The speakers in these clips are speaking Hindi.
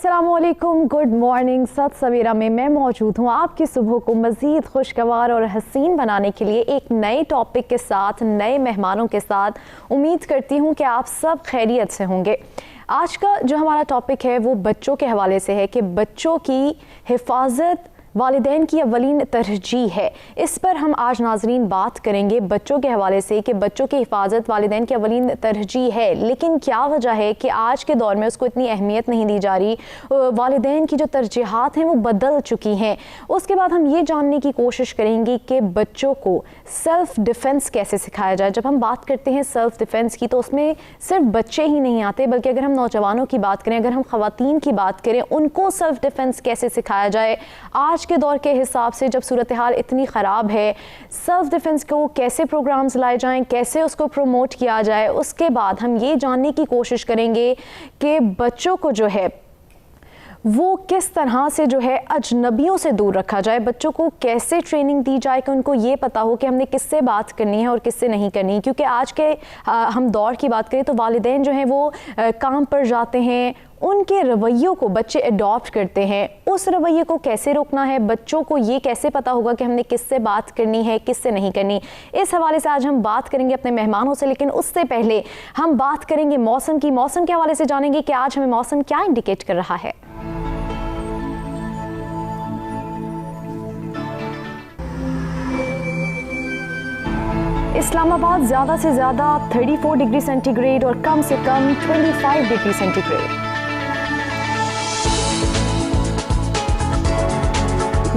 अस्सलामुअलैकुम, गुड मॉर्निंग। सत सवेरा में मैं मौजूद हूँ आपकी सुबह को मज़ीद खुशगवार और हसीन बनाने के लिए एक नए टॉपिक के साथ, नए मेहमानों के साथ। उम्मीद करती हूँ कि आप सब खैरियत से होंगे। आज का जो हमारा टॉपिक है वो बच्चों के हवाले से है कि बच्चों की हिफाजत वालिदैन की अवलीन तरजीह है। इस पर हम आज नाजरीन बात करेंगे बच्चों के हवाले से कि बच्चों की हिफाजत वालिदैन की अवलीन तरजीह है, लेकिन क्या वजह है कि आज के दौर में उसको इतनी अहमियत नहीं दी जा रही। वालिदैन की जो तरजीहात हैं वो बदल चुकी हैं। उसके बाद हम ये जानने की कोशिश करेंगे कि बच्चों को सेल्फ़ डिफेंस कैसे सिखाया जाए। जब हम बात करते हैं सेल्फ़ डिफेंस की तो उसमें सिर्फ बच्चे ही नहीं आते, बल्कि अगर हम नौजवानों की बात करें, अगर हम ख़वातीन की बात करें, उनको सेल्फ़ डिफेंस कैसे सिखाया जाए। आज के दौर के हिसाब से जब सूरत हाल इतनी ख़राब है, सेल्फ़ डिफेंस को कैसे प्रोग्राम्स लाए जाएं, कैसे उसको प्रमोट किया जाए। उसके बाद हम ये जानने की कोशिश करेंगे कि बच्चों को जो है वो किस तरह से जो है अजनबियों से दूर रखा जाए, बच्चों को कैसे ट्रेनिंग दी जाए कि उनको ये पता हो कि हमने किससे बात करनी है और किससे नहीं करनी। क्योंकि आज के हम दौर की बात करें तो वालिदैन जो हैं वो काम पर जाते हैं, उनके रवैयों को बच्चे अडॉप्ट करते हैं। उस रवैये को कैसे रोकना है, बच्चों को ये कैसे पता होगा कि हमने किससे बात करनी है, किससे नहीं करनी। इस हवाले से आज हम बात करेंगे अपने मेहमानों से, लेकिन उससे पहले हम बात करेंगे मौसम की। मौसम के हवाले से जानेंगे कि आज हमें मौसम क्या इंडिकेट कर रहा है। इस्लामाबाद ज़्यादा से ज़्यादा 34 डिग्री सेंटीग्रेड और कम से कम 25 डिग्री सेंटीग्रेड।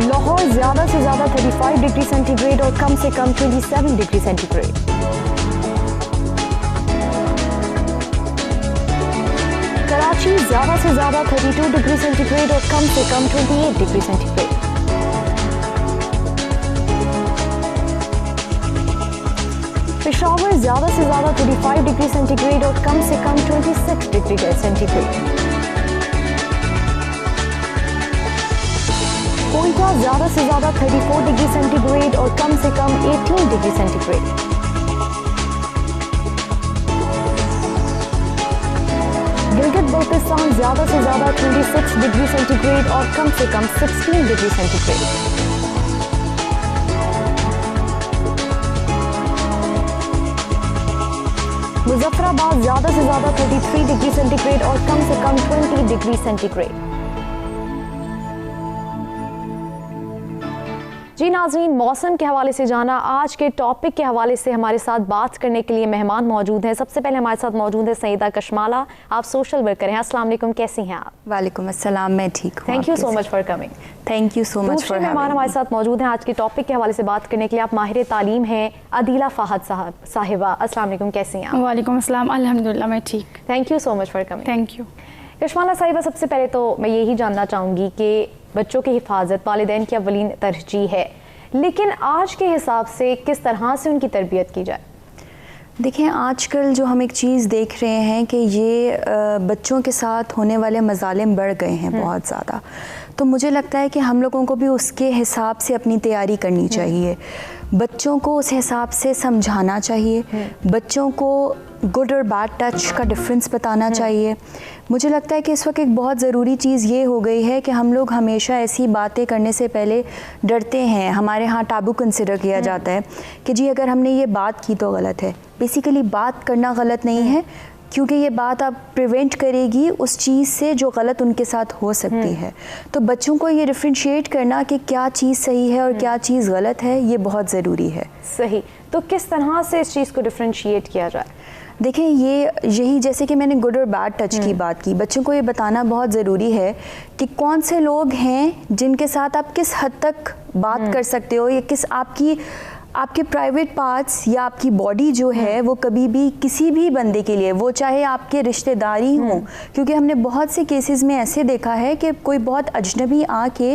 लाहौर ज़्यादा से ज़्यादा 35 डिग्री सेंटीग्रेड और कम से कम 27 डिग्री सेंटीग्रेड। कराची ज़्यादा से ज़्यादा 32 डिग्री सेंटीग्रेड और कम से कम 28 डिग्री सेंटीग्रेड। पेशावर ज़्यादा से ज़्यादा 35 डिग्री सेंटीग्रेड और कम से कम 26 डिग्री सेंटीग्रेड। कोयटा ज़्यादा से ज़्यादा 34 डिग्री सेंटीग्रेड और कम से कम 18 डिग्री सेंटीग्रेड। गिलगित बल्तिस्तान ज़्यादा से ज़्यादा 26 डिग्री सेंटीग्रेड और कम से कम 16 डिग्री सेंटीग्रेड। मुजफ्फराबाद ज़्यादा से ज़्यादा 33 डिग्री सेंटीग्रेड और कम से कम 20 डिग्री सेंटीग्रेड। जी नाज़रीन, मौसम के हवाले से जाना। आज के टॉपिक के हवाले से हमारे साथ बात करने के लिए मेहमान मौजूद हैं। सबसे पहले हमारे साथ मौजूद है सईदा कशमाला, आप सोशल वर्कर हैं। अस्सलाम वालेकुम, कैसी हैं आप? वालेकुम अस्सलाम, मैं ठीक हूँ। Thank you so much for coming. Thank you so much for having. मेहमान हमारे साथ मौजूद हैं आज के टॉपिक के हवाले से बात करने के लिए। आप माहिर तालीम हैं, अदीला फ़ाहद साहिबा। अस्सलाम वालेकुम, कैसी हैं आप? वालेकुम अस्सलाम, अल्हम्दुलिल्लाह मैं ठीक। Thank you so much for coming. Thank you. Kashmala साहिबा, सबसे पहले तो मैं यही जानना चाहूँगी कि बच्चों की हिफाजत वालिदैन की अवलीन तरजीह है, लेकिन आज के हिसाब से किस तरह से उनकी तरबियत की जाए? देखिए, आजकल जो हम एक चीज़ देख रहे हैं कि ये बच्चों के साथ होने वाले मज़ालिम बढ़ गए हैं बहुत ज़्यादा। तो मुझे लगता है कि हम लोगों को भी उसके हिसाब से अपनी तैयारी करनी चाहिए। बच्चों को उस हिसाब से समझाना चाहिए, बच्चों को गुड और बैड टच का डिफरेंस बताना चाहिए। मुझे लगता है कि इस वक्त एक बहुत ज़रूरी चीज़ ये हो गई है कि हम लोग हमेशा ऐसी बातें करने से पहले डरते हैं। हमारे यहाँ टाबू कंसिडर किया जाता है कि जी अगर हमने ये बात की तो गलत है। बेसिकली बात करना गलत नहीं है, क्योंकि ये बात आप प्रिवेंट करेगी उस चीज़ से जो गलत उनके साथ हो सकती है। तो बच्चों को ये डिफ्रेंशिएट करना कि क्या चीज़ सही है और क्या चीज़ गलत है, ये बहुत ज़रूरी है। सही, तो किस तरह से इस चीज़ को डिफ्रेंशिएट किया जाए? देखें, यही जैसे कि मैंने गुड और बैड टच की बात की, बच्चों को ये बताना बहुत ज़रूरी है कि कौन से लोग हैं जिनके साथ आप किस हद तक बात कर सकते हो, या किस आपके प्राइवेट पार्ट्स या आपकी बॉडी जो है वो कभी भी किसी भी बंदे के लिए, वो चाहे आपके रिश्तेदारी हों, क्योंकि हमने बहुत से केसेस में ऐसे देखा है कि कोई बहुत अजनबी आके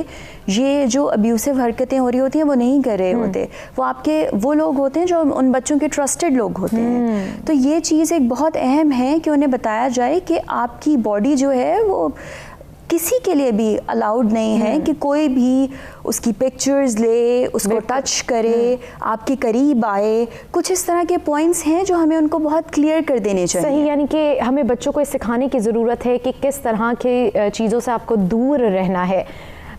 ये जो अब्यूसिव हरकतें हो रही होती हैं वो नहीं कर रहे होते, वो लोग होते हैं जो उन बच्चों के ट्रस्टेड लोग होते हैं। तो ये चीज़ एक बहुत अहम है कि उन्हें बताया जाए कि आपकी बॉडी जो है वो किसी के लिए भी अलाउड नहीं है कि कोई भी उसकी पिक्चर्स ले, उसको टच करे, आपके करीब आए। कुछ इस तरह के पॉइंट्स हैं जो हमें उनको बहुत क्लियर कर देने चाहिए। सही, यानी कि हमें बच्चों को सिखाने की ज़रूरत है कि किस तरह की चीज़ों से आपको दूर रहना है।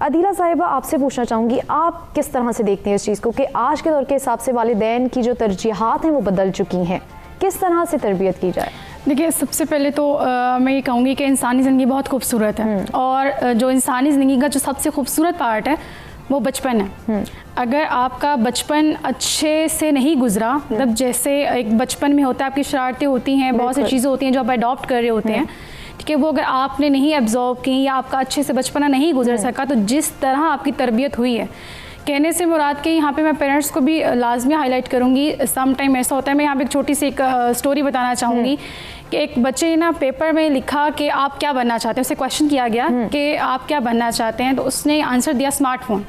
अदीला साहिबा, आपसे पूछना चाहूँगी, आप किस तरह से देखते हैं इस चीज़ को कि आज के दौर के हिसाब से वालिदैन की जो तरजीहात हैं वो बदल चुकी हैं, किस तरह से तरबियत की जाए? देखिए, सबसे पहले तो मैं ये कहूँगी कि इंसानी ज़िंदगी बहुत खूबसूरत है और जो इंसानी ज़िंदगी का जो सबसे खूबसूरत पार्ट है वो बचपन है। अगर आपका बचपन अच्छे से नहीं गुजरा, मतलब जैसे एक बचपन में होता है, आपकी शरारतें होती हैं, बहुत सी चीज़ें होती हैं जो आप अडॉप्ट कर रहे होते हैं, ठीक है, वो अगर आपने नहीं एब्जॉर्व की या आपका अच्छे से बचपना नहीं गुजर सका, तो जिस तरह आपकी तरबियत हुई है, कहने से मुराद के यहाँ पे मैं पेरेंट्स को भी लाजमी हाईलाइट करूँगी। सम टाइम ऐसा होता है, मैं यहाँ पे एक छोटी सी एक स्टोरी बताना चाहूँगी कि एक बच्चे ने पेपर में लिखा कि आप क्या बनना चाहते हैं। उससे क्वेश्चन किया गया कि आप क्या बनना चाहते हैं, तो उसने आंसर दिया स्मार्टफोन।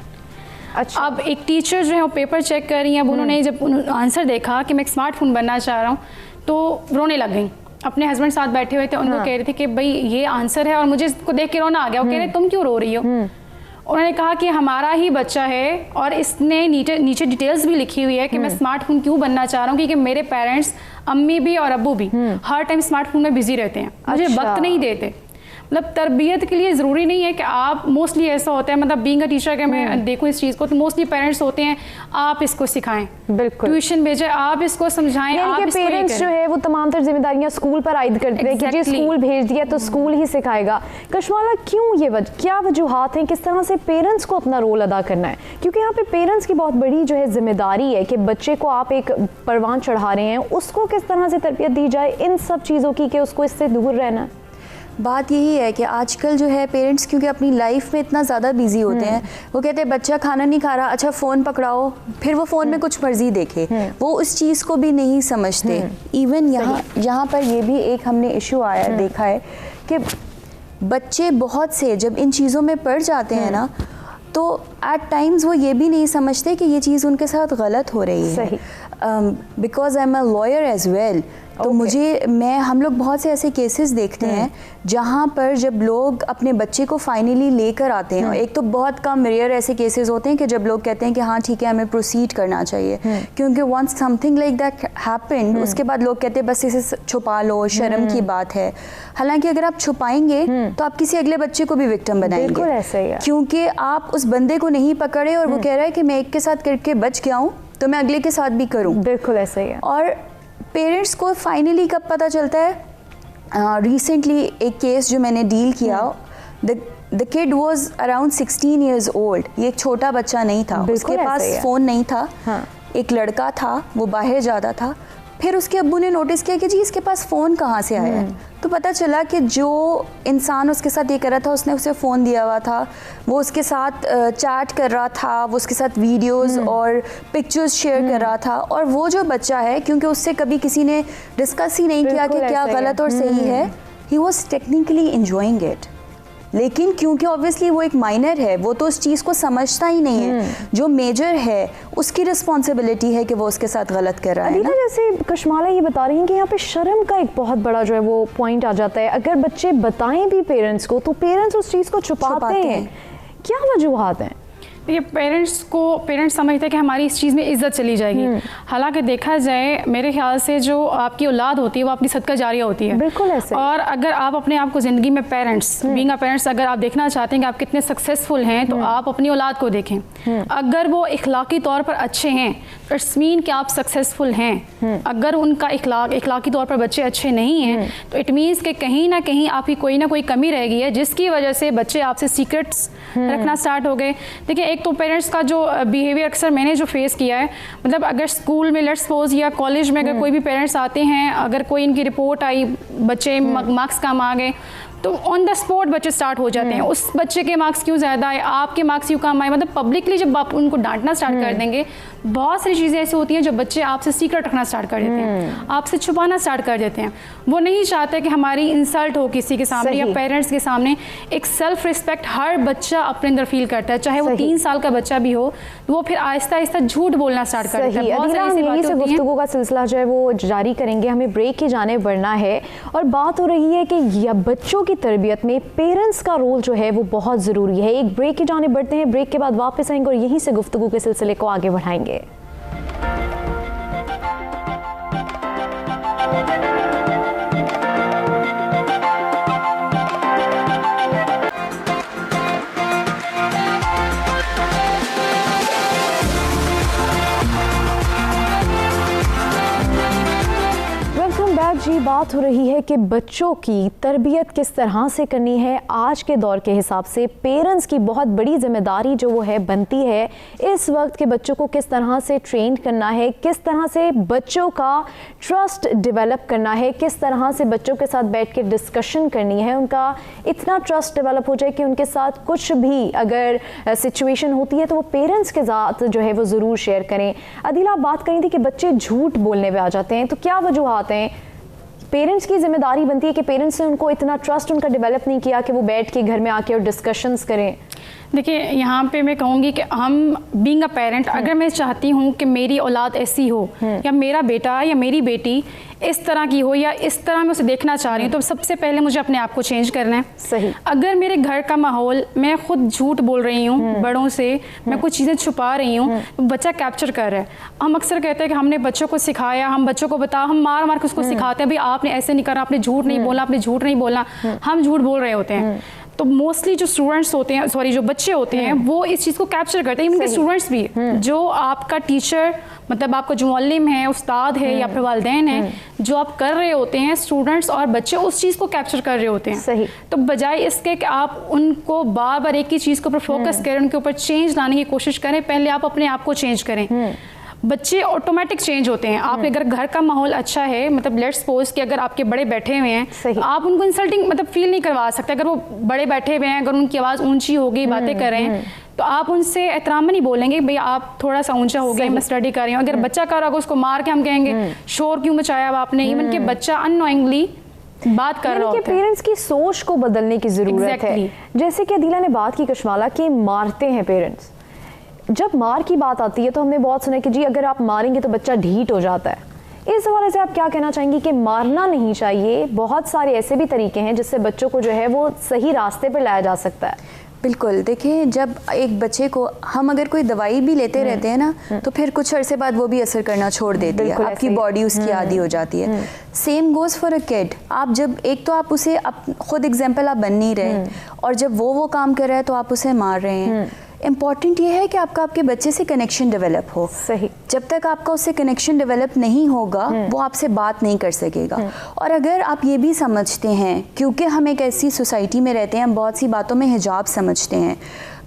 अच्छा। अब एक टीचर जो है वो पेपर चेक कर रही हैं, अब उन्होंने जब आंसर देखा कि मैं एक स्मार्टफोन बनना चाह रहा हूँ, तो रोने लग गई। अपने हस्बैंड साथ बैठे हुए थे, उनको कह रहे थे कि भाई ये आंसर है, और मुझे इसको देख के रोना आ गया। वो कह रहे तुम क्यों रो रही हो? उन्होंने कहा कि हमारा ही बच्चा है और इसने नीचे डिटेल्स भी लिखी हुई है कि मैं स्मार्टफोन क्यों बनना चाह रहा हूँ, क्योंकि मेरे पेरेंट्स, अम्मी भी और अब्बू भी हर टाइम स्मार्टफोन में बिजी रहते हैं, मुझे वक्त नहीं देते। मतलब तरबियत के लिए ज़रूरी नहीं है कि आप, मोस्टली ऐसा होता है, मतलब बीइंग अ टीचर अगर मैं देखूँ इस चीज़ को, तो मोस्टली पेरेंट्स होते हैं आप इसको सिखाएं, बिल्कुल ट्यूशन भेजें, आप इसको समझाएं, आप इसको पेरेंट्स जो है वो तमाम तर जिम्मेदारियां स्कूल पर आयद करते हैं कि जी स्कूल भेज दिया तो स्कूल ही सिखाएगा। कशवाला, क्यों ये क्या वजूहात हैं, किस तरह से पेरेंट्स को अपना रोल अदा करना है? क्योंकि यहाँ पे पेरेंट्स की बहुत बड़ी जो है जिम्मेदारी है कि बच्चे को आप एक परवान चढ़ा रहे हैं, उसको किस तरह से तरबियत दी जाए इन सब चीज़ों की कि उसको इससे दूर रहना है। बात यही है कि आजकल जो है पेरेंट्स क्योंकि अपनी लाइफ में इतना ज़्यादा बिजी होते हैं, वो कहते हैं बच्चा खाना नहीं खा रहा, अच्छा फ़ोन पकड़ाओ, फिर वो फ़ोन में कुछ मर्जी देखे, वो उस चीज़ को भी नहीं समझते। इवन यहाँ पर ये भी एक हमने इशू आया देखा है कि बच्चे बहुत से जब इन चीज़ों में पड़ जाते हैं ना, तो एट टाइम्स वो ये भी नहीं समझते कि ये चीज़ उनके साथ गलत हो रही है। Because I am a lawyer as well, तो हम लोग बहुत से ऐसे केसेस देखते हैं जहाँ पर जब लोग अपने बच्चे को फाइनली लेकर आते हैं, एक तो बहुत कम रेयर ऐसे केसेस होते हैं कि जब लोग कहते हैं कि हाँ ठीक है हमें प्रोसीड करना चाहिए, क्योंकि once something like that happened, उसके बाद लोग कहते हैं बस इसे छुपा लो, शर्म की बात है। हालांकि अगर आप छुपाएंगे तो आप किसी अगले बच्चे को भी विक्टिम बनाएंगे, ऐसे ही है। क्योंकि आप उस बंदे को नहीं पकड़े और वो कह रहा है कि मैं एक के साथ करके बच गया हूँ तो मैं अगले के साथ भी करूँ। बिल्कुल ऐसे ही है। और पेरेंट्स को फाइनली कब पता चलता है, रिसेंटली एक केस जो मैंने डील किया, the kid was around 16 years old, ये एक छोटा बच्चा नहीं था, उसके पास फ़ोन नहीं था। एक लड़का था, वो बाहर जाता था, फिर उसके अब्बू ने नोटिस किया कि जी इसके पास फ़ोन कहाँ से आया है, तो पता चला कि जो इंसान उसके साथ ये कर रहा था उसने उसे फ़ोन दिया हुआ था, वो उसके साथ चैट कर रहा था, वो उसके साथ वीडियोस और पिक्चर्स शेयर कर रहा था। और वो जो बच्चा है, क्योंकि उससे कभी किसी ने डिस्कस ही नहीं किया कि क्या गलत और सही है, he was technically enjoying it, लेकिन क्योंकि ऑब्वियसली वो एक माइनर है, वो तो उस चीज़ को समझता ही नहीं है। जो मेजर है उसकी रिस्पॉन्सिबिलिटी है कि वो उसके साथ गलत कर रहा है ना। जैसे कशमाला ये बता रही हैं कि यहाँ पे शर्म का एक बहुत बड़ा जो है वो पॉइंट आ जाता है। अगर बच्चे बताएं भी पेरेंट्स को तो पेरेंट्स उस चीज़ को छुपाते हैं। क्या वजूहात हैं? ये पेरेंट्स समझते हैं कि हमारी इस चीज़ में इज्जत चली जाएगी। हालांकि देखा जाए मेरे ख्याल से जो आपकी औलाद होती है वो अपनी सदका जारिया होती है। बिल्कुल ऐसे। और अगर आप अपने आप को ज़िंदगी में बीइंग अ पेरेंट्स अगर आप देखना चाहते हैं कि आप कितने सक्सेसफुल हैं, तो आप अपनी औलाद को देखें। अगर वो इखलाकी तौर पर अच्छे हैं, इट्स मीन कि आप सक्सेसफुल हैं। अगर उनका इखलाकी तौर पर बच्चे अच्छे नहीं हैं, तो इट मीन्स कि कहीं ना कहीं आपकी कोई ना कोई कमी रह गई है, जिसकी वजह से बच्चे आपसे सीक्रेट्स रखना स्टार्ट हो गए। देखिए, एक तो पेरेंट्स का जो बिहेवियर अक्सर मैंने जो फेस किया है, मतलब अगर स्कूल में लेट्स सपोज या कॉलेज में अगर कोई भी पेरेंट्स आते हैं, अगर कोई इनकी रिपोर्ट आई, बच्चे मार्क्स कम आ गए, तो ऑन द स्पॉट बच्चे स्टार्ट हो जाते हैं, उस बच्चे के मार्क्स क्यों ज़्यादा आए, आपके मार्क्स क्यों कम आए। मतलब पब्लिकली जब आप उनको डांटना स्टार्ट कर देंगे, बहुत सारी चीज़ें ऐसी होती हैं जो बच्चे आपसे सीक्रेट रखना स्टार्ट कर देते हैं, आपसे छुपाना स्टार्ट कर देते हैं। वो नहीं चाहते कि हमारी इंसल्ट हो किसी के सामने या पेरेंट्स के सामने। एक सेल्फ रिस्पेक्ट हर बच्चा अपने अंदर फील करता है, चाहे वो 3 साल का बच्चा भी हो, तो वो फिर आहिस्ता आहिस्ता झूठ बोलना स्टार्ट कर देता है। बहुत सारी ऐसी बातें होती हैं। गुफ्तगू का सिलसिला जो है वो जारी करेंगे, हमें ब्रेक की जाने बढ़ना है और बात हो रही है कि बच्चों की तरबियत में पेरेंट्स का रोल जो है वो बहुत ज़रूरी है। एक ब्रेक की जानिब बढ़ते हैं, ब्रेक के बाद वापस आएंगे और यहीं से गुफ्तगू के सिलसिले को आगे बढ़ाएंगे। जी, बात हो रही है कि बच्चों की तरबियत किस तरह से करनी है। आज के दौर के हिसाब से पेरेंट्स की बहुत बड़ी जिम्मेदारी जो वो है बनती है इस वक्त के बच्चों को किस तरह से ट्रेन करना है, किस तरह से बच्चों का ट्रस्ट डेवलप करना है, किस तरह से बच्चों के साथ बैठ के डिस्कशन करनी है, उनका इतना ट्रस्ट डेवलप हो जाए कि उनके साथ कुछ भी अगर सिचुएशन होती है तो वो पेरेंट्स के साथ जो है वो ज़रूर शेयर करें। अदीला, आप बात करी थी कि बच्चे झूठ बोलने पे आ जाते हैं, तो क्या वजूहात हैं? पेरेंट्स की जिम्मेदारी बनती है कि पेरेंट्स ने उनको इतना ट्रस्ट उनका डेवलप नहीं किया कि वो बैठ के घर में आके और डिस्कशंस करें। देखिए, यहाँ पे मैं कहूँगी कि हम बीइंग अ पेरेंट, अगर मैं चाहती हूँ कि मेरी औलाद ऐसी हो या मेरा बेटा या मेरी बेटी इस तरह की हो या इस तरह मैं उसे देखना चाह रही हूँ, तो सबसे पहले मुझे अपने आप को चेंज करना है। सही। अगर मेरे घर का माहौल, मैं खुद झूठ बोल रही हूँ बड़ों से, मैं कुछ चीज़ें छुपा रही हूँ, तो बच्चा कैप्चर कर रहा है। हम अक्सर कहते हैं कि हमने बच्चों को सिखाया, हम बच्चों को हम मार मार के उसको सिखाते हैं, भाई आपने ऐसे नहीं करा, आपने झूठ नहीं बोला, आपने झूठ नहीं बोला, हम झूठ बोल रहे होते हैं। तो मोस्टली जो स्टूडेंट्स होते हैं, सॉरी जो बच्चे होते हैं, वो इस चीज़ को कैप्चर करते हैं। इनके स्टूडेंट्स भी, जो आपका टीचर मतलब आपका जो मुअल्लिम है, उस्ताद है या फिर वालिदैन है, जो आप कर रहे होते हैं, स्टूडेंट्स और बच्चे उस चीज़ को कैप्चर कर रहे होते हैं। सही। तो बजाय इसके कि आप उनको बार बार एक ही चीज़ के ऊपर फोकस करें, उनके ऊपर चेंज लाने की कोशिश करें, पहले आप अपने आप को चेंज करें। बच्चे ऑटोमेटिक चेंज होते हैं। आप अगर घर का माहौल अच्छा है, मतलब लेट्स सपोज कि अगर आपके बड़े बैठे हुए हैं, तो आप उनको इंसल्टिंग मतलब फील नहीं करवा सकते। अगर वो बड़े बैठे हुए हैं, अगर उनकी आवाज़ ऊंची होगी, बातें कर रहे हैं, तो आप उनसे एहतराम नहीं बोलेंगे, भैया आप थोड़ा सा ऊंचा हो गया, मैं स्टडी कर रही हूँ। अगर बच्चा कर रहा होगा, उसको मार के हम कहेंगे शोर क्यों मचाया आपने, इवन कि बच्चा अननोइंगली बात कर रहा होता है। पेरेंट्स की सोच को बदलने की जरूरत है। जैसे कि अदीला ने बात की कशमाला कि मारते हैं पेरेंट्स, जब मार की बात आती है तो हमने बहुत सुना कि जी अगर आप मारेंगे तो बच्चा ढीठ हो जाता है। इस हवाले से आप क्या कहना चाहेंगी कि मारना नहीं चाहिए? बहुत सारे ऐसे भी तरीके हैं जिससे बच्चों को जो है वो सही रास्ते पर लाया जा सकता है। बिल्कुल, देखिए जब एक बच्चे को हम अगर कोई दवाई भी लेते रहते हैं ना, तो फिर कुछ अरसे बाद वो भी असर करना छोड़ देती है, आपकी बॉडी उसकी आदी हो जाती है। Same goes for a kid. आप जब एक तो आप उसे खुद एग्जाम्पल आप बन नहीं रहे, और जब वो काम कर रहा है तो आप उसे मार रहे हैं। इम्पॉर्टेंट ये है कि आपका आपके बच्चे से कनेक्शन डेवलप हो। सही। जब तक आपका उससे कनेक्शन डेवलप नहीं होगा, वो आपसे बात नहीं कर सकेगा। और अगर आप ये भी समझते हैं, क्योंकि हम एक ऐसी सोसाइटी में रहते हैं, हम बहुत सी बातों में हिजाब समझते हैं,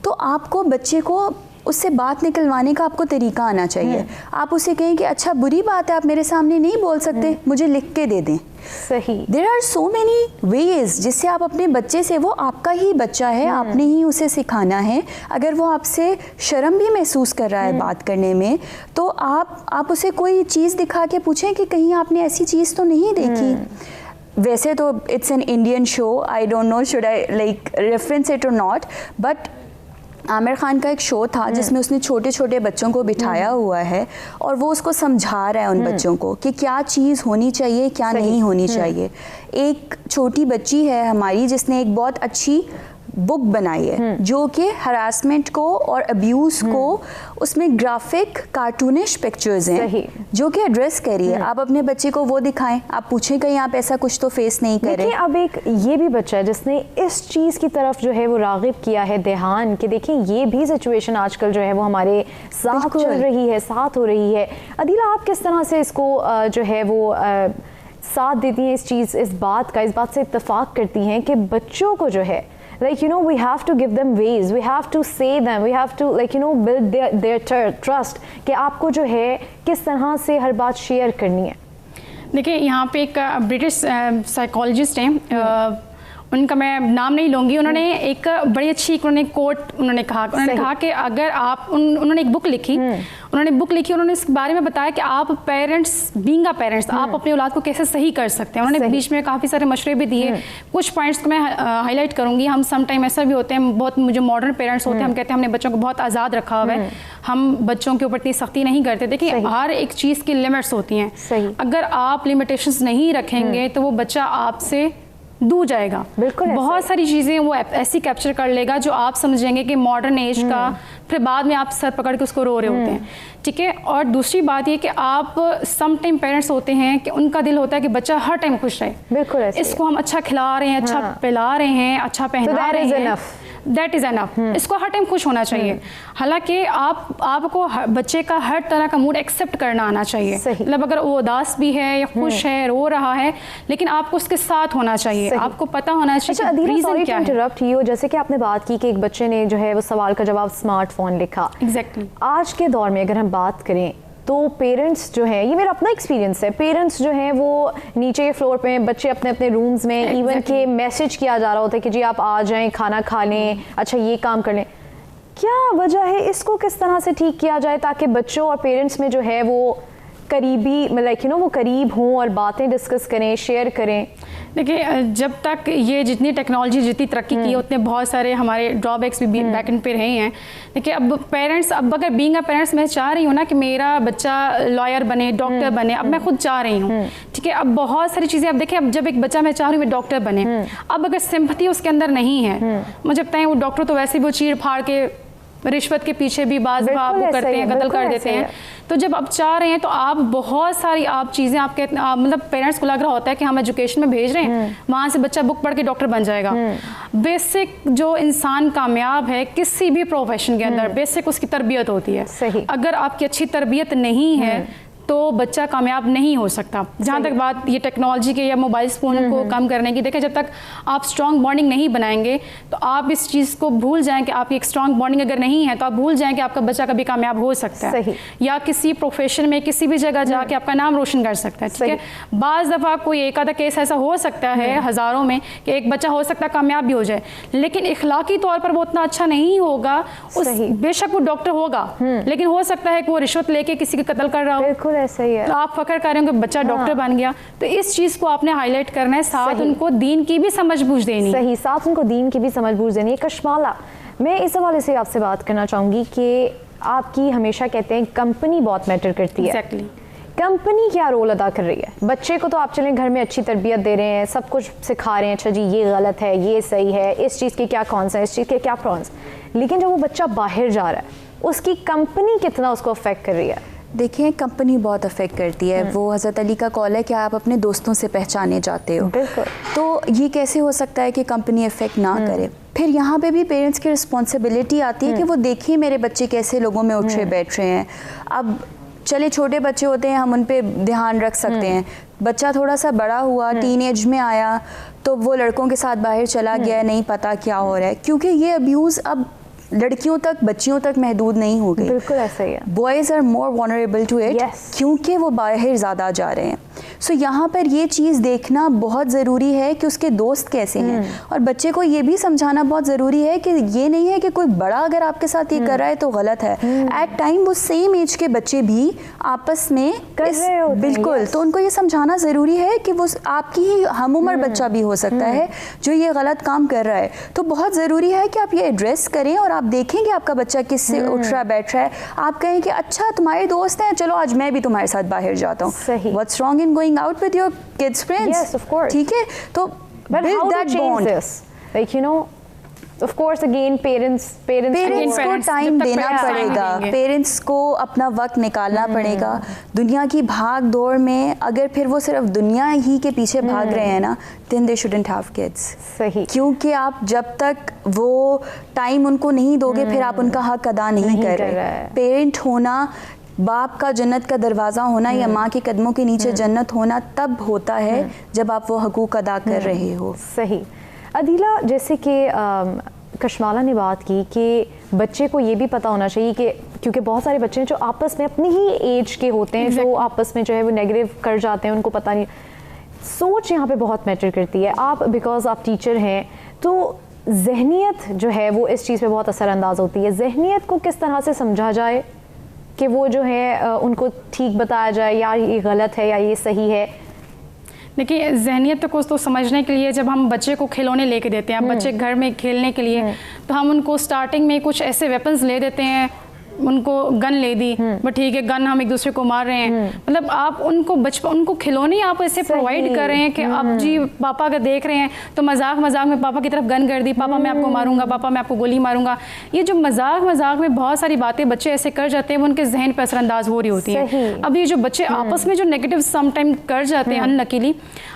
तो आपको बच्चे को उससे बात निकलवाने का आपको तरीका आना चाहिए। आप उसे कहें कि अच्छा बुरी बात है, आप मेरे सामने नहीं बोल सकते, मुझे लिख के दे दें। सही। There are so many ways जिससे आप अपने बच्चे से, वो आपका ही बच्चा है, आपने ही उसे सिखाना है। अगर वो आपसे शर्म भी महसूस कर रहा है बात करने में, तो आप उसे कोई चीज़ दिखा के पूछें कि कहीं आपने ऐसी चीज़ तो नहीं देखी। वैसे तो it's an Indian show, I don't know should I like reference it और नॉट, बट आमिर खान का एक शो था जिसमें उसने छोटे छोटे बच्चों को बिठाया हुआ है और वो उसको समझा रहा है उन बच्चों को कि क्या चीज़ होनी चाहिए, क्या नहीं होनी चाहिए। एक छोटी बच्ची है हमारी जिसने एक बहुत अच्छी बुक बनाई है जो कि हरासमेंट को और अब्यूज़ को, उसमें ग्राफिक कार्टूनिश पिक्चर्स हैं जो कि एड्रेस करिए। आप अपने बच्चे को वो दिखाएं, आप पूछें कहीं आप ऐसा कुछ तो फेस नहीं करें। अब एक ये भी बच्चा है जिसने इस चीज़ की तरफ जो है वो रागिब किया है ध्यान कि देखिए ये भी सिचुएशन आजकल जो है वो हमारे साथ चल रही है, साथ हो रही है। अदीला, आप किस तरह से इसको जो है वो साथ देती हैं, इस बात से इत्तेफाक करती हैं कि बच्चों को जो है like we have to give them ways, we have to say them, we have to build their trust कि आपको जो है किस तरह से हर बात शेयर करनी है। देखिए, यहाँ पे एक ब्रिटिश साइकोलॉजिस्ट हैं, उनका मैं नाम नहीं लूँगी, उन्होंने एक बड़ी अच्छी उन्होंने कोट कहा कि अगर आप उन्होंने एक बुक लिखी, उन्होंने इस बारे में बताया कि आप पेरेंट्स, बीइंग अ पेरेंट्स, आप अपनी औलाद को कैसे सही कर सकते हैं। उन्होंने बीच में काफ़ी सारे मशवरे भी दिए। कुछ पॉइंट्स को मैं हाईलाइट करूँगी। हम सम टाइम ऐसा भी होते हैं, बहुत जो मॉडर्न पेरेंट्स होते हैं, हम कहते हैं हमने बच्चों को बहुत आज़ाद रखा हुआ है, हम बच्चों के ऊपर इतनी सख्ती नहीं करते। देखिए, हर एक चीज़ की लिमिट्स होती हैं। अगर आप लिमिटेशंस नहीं रखेंगे तो वो बच्चा आपसे दूर जाएगा। बिल्कुल बहुत सारी चीज़ें वो ऐसी कैप्चर कर लेगा जो आप समझेंगे कि मॉडर्न एज का, फिर बाद में आप सर पकड़ के उसको रो रहे होते हैं, ठीक है। और दूसरी बात ये कि आप सम टाइम पेरेंट्स होते हैं कि उनका दिल होता है कि बच्चा हर टाइम खुश रहे, बिल्कुल इसको हम अच्छा खिला रहे हैं, अच्छा पिला रहे हैं, अच्छा पहना रहे हैं, दैट इज़ एनफ। इसको हर टाइम खुश होना चाहिए। हालांकि आपको बच्चे का हर तरह का मूड एक्सेप्ट करना आना चाहिए। मतलब अगर वो उदास भी है या खुश है, रो रहा है, लेकिन आपको उसके साथ होना चाहिए, आपको पता होना चाहिए रीजन क्या है। इंटरप्ट ही हो, जैसे कि आपने बात की कि एक बच्चे ने जो है वो सवाल का जवाब स्मार्टफोन लिखा। एग्जैक्टली। आज के दौर में अगर हम बात करें तो पेरेंट्स जो है, ये मेरा अपना एक्सपीरियंस है, पेरेंट्स जो हैं वो नीचे फ्लोर पे बच्चे अपने अपने रूम्स में, इवन के मैसेज किया जा रहा होता है कि जी आप आ जाएं, खाना खा लें, अच्छा ये काम कर लें। क्या वजह है, इसको किस तरह से ठीक किया जाए ताकि बच्चों और पेरेंट्स में जो है वो करीबी, मतलब वो करीब हों और बातें डिस्कस करें, शेयर करें? देखिए, जब तक ये जितनी टेक्नोलॉजी जितनी तरक्की की है उतने बहुत सारे हमारे ड्रॉबैक्स भी बैक एंड पे रहे हैं। देखिए, अब पेरेंट्स, अब अगर बीइंग अ पेरेंट्स मैं चाह रही हूँ ना कि मेरा बच्चा लॉयर बने, डॉक्टर बने, अब मैं खुद चाह रही हूँ, ठीक है। अब बहुत सारी चीज़ें, अब देखिए, अब जब एक बच्चा मैं चाह रही हूँ मैं डॉक्टर बने, अब अगर सिंपैथी उसके अंदर नहीं है, मुझे लगता है वो डॉक्टर तो वैसे भी वो चीर फाड़ के रिश्वत के पीछे भी बाज वो करते हैं, कत्ल कर देते हैं। तो जब आप चाह रहे हैं तो आप बहुत सारी आप चीज़ें आपके मतलब पेरेंट्स को लग रहा होता है कि हम एजुकेशन में भेज रहे हैं, वहाँ से बच्चा बुक पढ़ के डॉक्टर बन जाएगा। बेसिक जो इंसान कामयाब है किसी भी प्रोफेशन के अंदर, बेसिक उसकी तरबियत होती है। सही। अगर आपकी अच्छी तरबियत नहीं है तो बच्चा कामयाब नहीं हो सकता। जहाँ तक बात ये टेक्नोलॉजी के या मोबाइल फ़ोन को कम करने की, देखें, जब तक आप स्ट्रॉन्ग बॉन्डिंग नहीं बनाएंगे तो आप इस चीज़ को भूल जाएं कि आपकी एक स्ट्रॉन्ग बॉन्डिंग अगर नहीं है तो आप भूल जाएं कि आपका बच्चा कभी कामयाब हो सकता है। सही। या किसी प्रोफेशन में किसी भी जगह जाके आपका नाम रोशन कर सकता है, ठीक है। बाज़ दफ़ा कोई एक आधा केस ऐसा हो सकता है हज़ारों में कि एक बच्चा हो सकता है कामयाब भी हो जाए, लेकिन इखलाकी तौर पर वो उतना अच्छा नहीं होगा। बेशक वो डॉक्टर होगा, लेकिन हो सकता है कि वो रिश्वत लेके किसी का कत्ल कर रहा हो। बिल्कुल ऐसा ही है। तो आप फख्र कर रहे हो कि बच्चा डॉक्टर बन गया, तो इस चीज़ को आपने हाईलाइट करना है, साथ उनको दीन की भी समझ बूझ देनी। सही, साथ उनको दीन की भी समझ बूझ देनी है। कशमाला, मैं इस हवाले से आपसे बात करना चाहूँगी कि आपकी हमेशा कहते हैं कंपनी बहुत मैटर करती है। एग्जैक्टली। कंपनी क्या रोल अदा कर रही है? बच्चे को तो आप चलें घर में अच्छी तरबियत दे रहे हैं, सब कुछ सिखा रहे हैं, अच्छा जी ये गलत है, ये सही है, इस चीज़ के क्या कॉन्स हैं, इस चीज़ के क्या प्रॉन्स, लेकिन जब वो बच्चा बाहर जा रहा है उसकी कंपनी कितना उसको अफेक्ट कर रही है? देखिए, कंपनी बहुत अफेक्ट करती है। वो हज़रत अली का कॉल है कि आप अपने दोस्तों से पहचाने जाते हो। बिल्कुल। तो ये कैसे हो सकता है कि कंपनी अफेक्ट ना करे? फिर यहाँ पे भी पेरेंट्स की रिस्पॉन्सिबिलिटी आती है कि वो देखिए मेरे बच्चे कैसे लोगों में उठ रहे बैठ रहे हैं। अब चले छोटे बच्चे होते हैं, हम उन पे ध्यान रख सकते हैं। बच्चा थोड़ा सा बड़ा हुआ, टीनेज में आया, तो वो लड़कों के साथ बाहर चला गया, नहीं पता क्या हो रहा है, क्योंकि ये अब्यूज़ अब लड़कियों तक, बच्चियों तक महदूद नहीं हो गई। बिल्कुल ऐसा ही है। Boys are more vulnerable to it, क्योंकि वो बाहर ज़्यादा जा रहे हैं। सो यहाँ पर ये चीज़ देखना बहुत ज़रूरी है कि उसके दोस्त कैसे हैं, और बच्चे को ये भी समझाना बहुत ज़रूरी है कि ये नहीं है कि कोई बड़ा अगर आपके साथ ये कर रहा है तो गलत है। एट टाइम वो सेम एज के बच्चे भी आपस में कर रहे होते हैं। बिल्कुल, तो उनको ये समझाना ज़रूरी है कि वो आपकी ही हम उम्र बच्चा भी हो सकता है जो ये गलत काम कर रहा है। तो बहुत ज़रूरी है कि आप ये एड्रेस करें और आप देखें कि आपका बच्चा किससे उठ रहा बैठ रहा है। आप कहें कि अच्छा तुम्हारे दोस्त हैं, चलो आज मैं भी तुम्हारे साथ बाहर जाता हूँ। What's wrong in going out with your kids' friends? Yes, of course. ठीक है, तो build that bond. Like, you know, of course, again, parents को टाइम देना पड़ेगा, पेरेंट्स को अपना वक्त निकालना पड़ेगा। दुनिया की भाग दौड़ में अगर फिर वो सिर्फ दुनिया ही के पीछे भाग रहे हैं ना, then they shouldn't have kids. सही। क्योंकि आप जब तक वो टाइम उनको नहीं दोगे फिर आप उनका हक अदा नहीं कर रहे। पेरेंट होना, बाप का जन्नत का दरवाज़ा होना या माँ के कदमों के नीचे जन्नत होना तब होता है जब आप वो हकूक़ अदा कर रहे हो। सही। अदीला, जैसे कि कशमाला ने बात की कि बच्चे को ये भी पता होना चाहिए कि क्योंकि बहुत सारे बच्चे हैं जो आपस में अपनी ही एज के होते हैं, जो आपस में जो है वो नेगेटिव कर जाते हैं, उनको पता नहीं। सोच यहाँ पे बहुत मैटर करती है। आप बिकॉज आप टीचर हैं तो जहनियत जो है वो इस चीज़ पे बहुत असरअंदाज होती है। जहनियत को किस तरह से समझा जाए कि वो जो है उनको ठीक बताया जाए, यार ये गलत है या ये सही है? देखिए, जहनियत को तो समझने के लिए जब हम बच्चे को खिलौने लेके देते हैं, बच्चे घर में खेलने के लिए, तो हम उनको स्टार्टिंग में कुछ ऐसे वेपन्स ले देते हैं उनको गन ले दी, बट ठीक है गन हम एक दूसरे को मार रहे हैं। मतलब आप उनको बचपन, उनको खिलौने आप ऐसे प्रोवाइड कर रहे हैं कि अब जी पापा अगर देख रहे हैं तो मजाक मजाक में पापा की तरफ गन कर दी, पापा मैं आपको मारूंगा, पापा मैं आपको गोली मारूंगा। ये जो मजाक मजाक में बहुत सारी बातें बच्चे ऐसे कर जाते हैं, वो उनके जहन पर असरअंदाज हो रही होती है। अब ये जो बच्चे आपस में जो नेगेटिव समटाइम कर जाते हैं अनलकीली,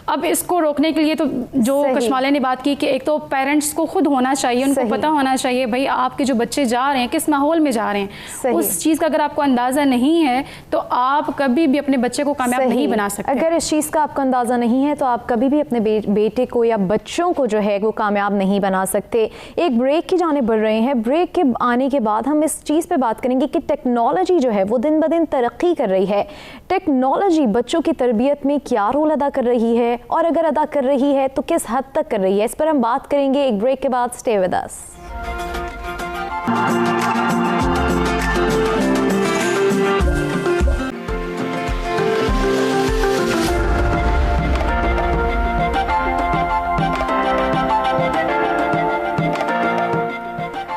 अब इसको रोकने के लिए तो जो कशमाले ने बात की कि एक तो पेरेंट्स को खुद होना चाहिए, उनको पता होना चाहिए भाई आपके जो बच्चे जा रहे हैं किस माहौल में जा रहे हैं। उस चीज़ का अगर आपको अंदाज़ा नहीं है तो आप कभी भी अपने बच्चे को कामयाब नहीं बना सकते। अगर इस चीज़ का आपको अंदाज़ा नहीं है तो आप कभी भी अपने बेटे को या बच्चों को जो है वो कामयाब नहीं बना सकते। एक ब्रेक की जाने बढ़ रहे हैं। ब्रेक के आने के बाद हम इस चीज़ पे बात करेंगे कि टेक्नोलॉजी जो है वो दिन ब दिन तरक्की कर रही है। टेक्नोलॉजी बच्चों की तरबियत में क्या रोल अदा कर रही है, और अगर अदा कर रही है तो किस हद तक कर रही है, इस पर हम बात करेंगे एक ब्रेक के बाद। स्टे विद अस।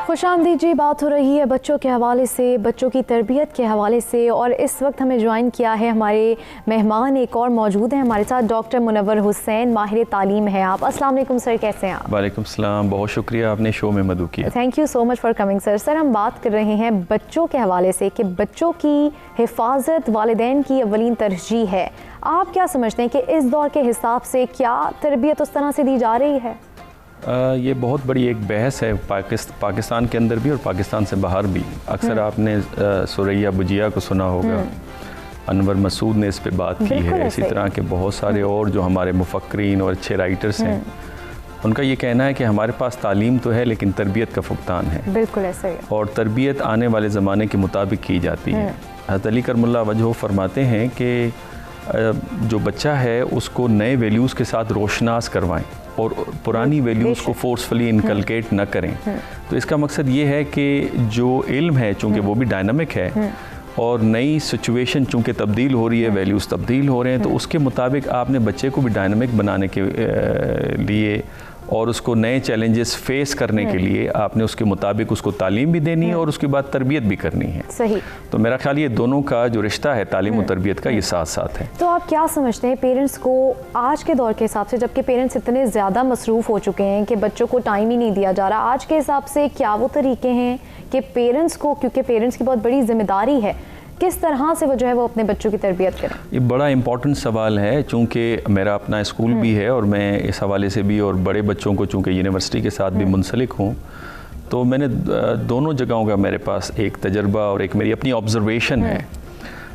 खुशामदीद जी, बात हो रही है बच्चों के हवाले से, बच्चों की तरबियत के हवाले से, और इस वक्त हमें ज्वाइन किया है हमारे मेहमान एक और मौजूद हैं हमारे साथ, डॉक्टर मुनव्वर हुसैन, माहिर तालीम है आप। अस्सलाम वालेकुम सर, कैसे हैं आप? वालेकुम सलाम, बहुत शुक्रिया आपने शो में मदद किया। Thank you so much for coming sir. Sir हम बात कर रहे हैं बच्चों के हवाले से कि बच्चों की हिफाजत वालिदैन की अव्वलीन तरजीह है। आप क्या समझते हैं कि इस दौर के हिसाब से क्या तरबियत उस तरह से दी जा रही है? ये बहुत बड़ी एक बहस है पाकिस्तान के अंदर भी और पाकिस्तान से बाहर भी। अक्सर आपने सुरैया बुजिया को सुना होगा, अनवर मसूद ने इस पे बात की है, इसी तरह के बहुत सारे और जो हमारे मुफक्रीन और अच्छे राइटर्स हैं, उनका ये कहना है कि हमारे पास तालीम तो है लेकिन तरबियत का फुकतान है। बिल्कुल ऐसा ही। और तरबियत आने वाले ज़माने के मुताबिक की जाती है। हज़रत अली करमुल्लाह वजह फरमाते हैं कि जो बच्चा है उसको नए वैल्यूज़ के साथ रोशनास करवाएं और पुरानी वैल्यूज़ को फोर्सफुली इनकलकेट न करें। तो इसका मकसद ये है कि जो इल्म है चूँकि वो भी डायनामिक है और नई सिचुएशन चूँकि तब्दील हो रही है, वैल्यूज़ तब्दील हो रहे हैं, तो उसके मुताबिक आपने बच्चे को भी डायनामिक बनाने के लिए और उसको नए चैलेंजेस फेस करने के लिए आपने उसके मुताबिक उसको तालीम भी देनी है और उसके बाद तरबियत भी करनी है। सही। तो मेरा ख्याल ये दोनों का जो रिश्ता है तालीम और तरबियत का, ये साथ साथ है। तो आप क्या समझते हैं पेरेंट्स को आज के दौर के हिसाब से, जबकि पेरेंट्स इतने ज़्यादा मसरूफ़ हो चुके हैं कि बच्चों को टाइम ही नहीं दिया जा रहा, आज के हिसाब से क्या वो तरीके हैं कि पेरेंट्स को, क्योंकि पेरेंट्स की बहुत बड़ी जिम्मेदारी है, किस तरह से वो जो है वो अपने बच्चों की तरबियत करें? ये बड़ा इंपॉर्टेंट सवाल है, चूँकि मेरा अपना स्कूल भी है और मैं इस हवाले से भी और बड़े बच्चों को चूँकि यूनिवर्सिटी के साथ भी मुंसलिक हूँ, तो मैंने दोनों जगहों का मेरे पास एक तजर्बा और एक मेरी अपनी ऑब्जर्वेशन है।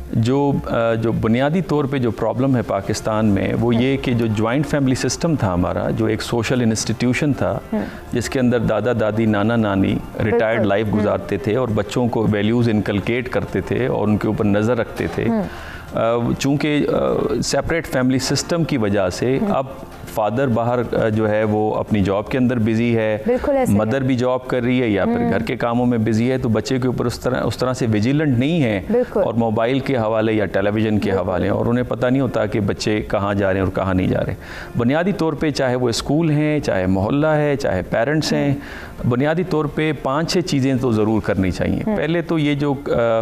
जो बुनियादी तौर पे जो प्रॉब्लम है पाकिस्तान में वो ये कि जो जॉइंट फैमिली सिस्टम था हमारा, जो एक सोशल इंस्टीट्यूशन था जिसके अंदर दादा दादी नाना नानी रिटायर्ड लाइफ गुजारते थे और बच्चों को वैल्यूज़ इनकलकेट करते थे और उनके ऊपर नज़र रखते थे, चूँकि सेपरेट फैमिली सिस्टम की वजह से अब फादर बाहर जो है वो अपनी जॉब के अंदर बिजी है, मदर भी जॉब कर रही है या फिर घर के कामों में बिजी है, तो बच्चे के ऊपर उस तरह से विजिलेंट नहीं है और मोबाइल के हवाले या टेलीविज़न के हवाले, और उन्हें पता नहीं होता कि बच्चे कहाँ जा रहे हैं और कहाँ नहीं जा रहे। बुनियादी तौर पे चाहे वो स्कूल हैं, चाहे मोहल्ला है, चाहे पेरेंट्स हैं, बुनियादी तौर पे 5-6 चीज़ें तो ज़रूर करनी चाहिए। पहले तो ये जो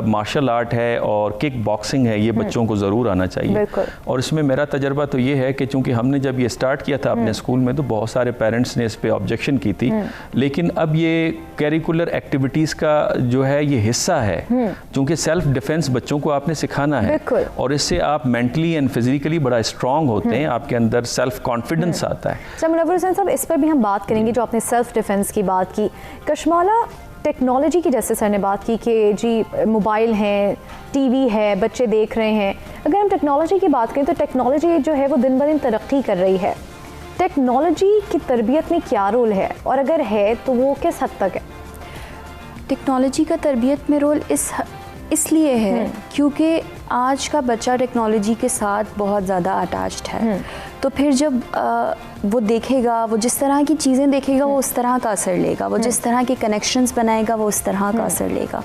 मार्शल आर्ट है और किक बॉक्सिंग है, ये बच्चों को ज़रूर आना चाहिए। और इसमें मेरा तजर्बा तो ये है कि चूँकि हमने जब ये स्टार्ट किया था अपने स्कूल में तो बहुत सारे पेरेंट्स ने इस पे ऑब्जेक्शन की थी, लेकिन अब ये करिकुलर एक्टिविटीज़ का जो है ये हिस्सा है, क्योंकि सेल्फ डिफेंस बच्चों को आपने सिखाना है और इससे आप मेंटली एंड फिजिकली बड़ा स्ट्रांग होते हैं, आपके अंदर सेल्फ कॉन्फिडेंस आता है। अच्छा मुनव्वर हुसैन साहब, इस पर भी हम बात करेंगे जो आपने सेल्फ डिफेंस की बात की। कशमाला, टेक्नोलॉजी की जैसे सर ने बात की कि जी मोबाइल हैं, टीवी है, बच्चे देख रहे हैं, अगर हम टेक्नोलॉजी की बात करें तो टेक्नोलॉजी जो है वो दिन ब दिन तरक्की कर रही है। टेक्नोलॉजी की तरबियत में क्या रोल है और अगर है तो वो किस हद तक है? टेक्नोलॉजी का तरबियत में रोल इसलिए है क्योंकि आज का बच्चा टेक्नोलॉजी के साथ बहुत ज़्यादा अटैच्ड है। तो फिर जब वो देखेगा, वो जिस तरह की चीज़ें देखेगा वो उस तरह का असर लेगा, वो जिस तरह के कनेक्शंस बनाएगा वो उस तरह का असर लेगा।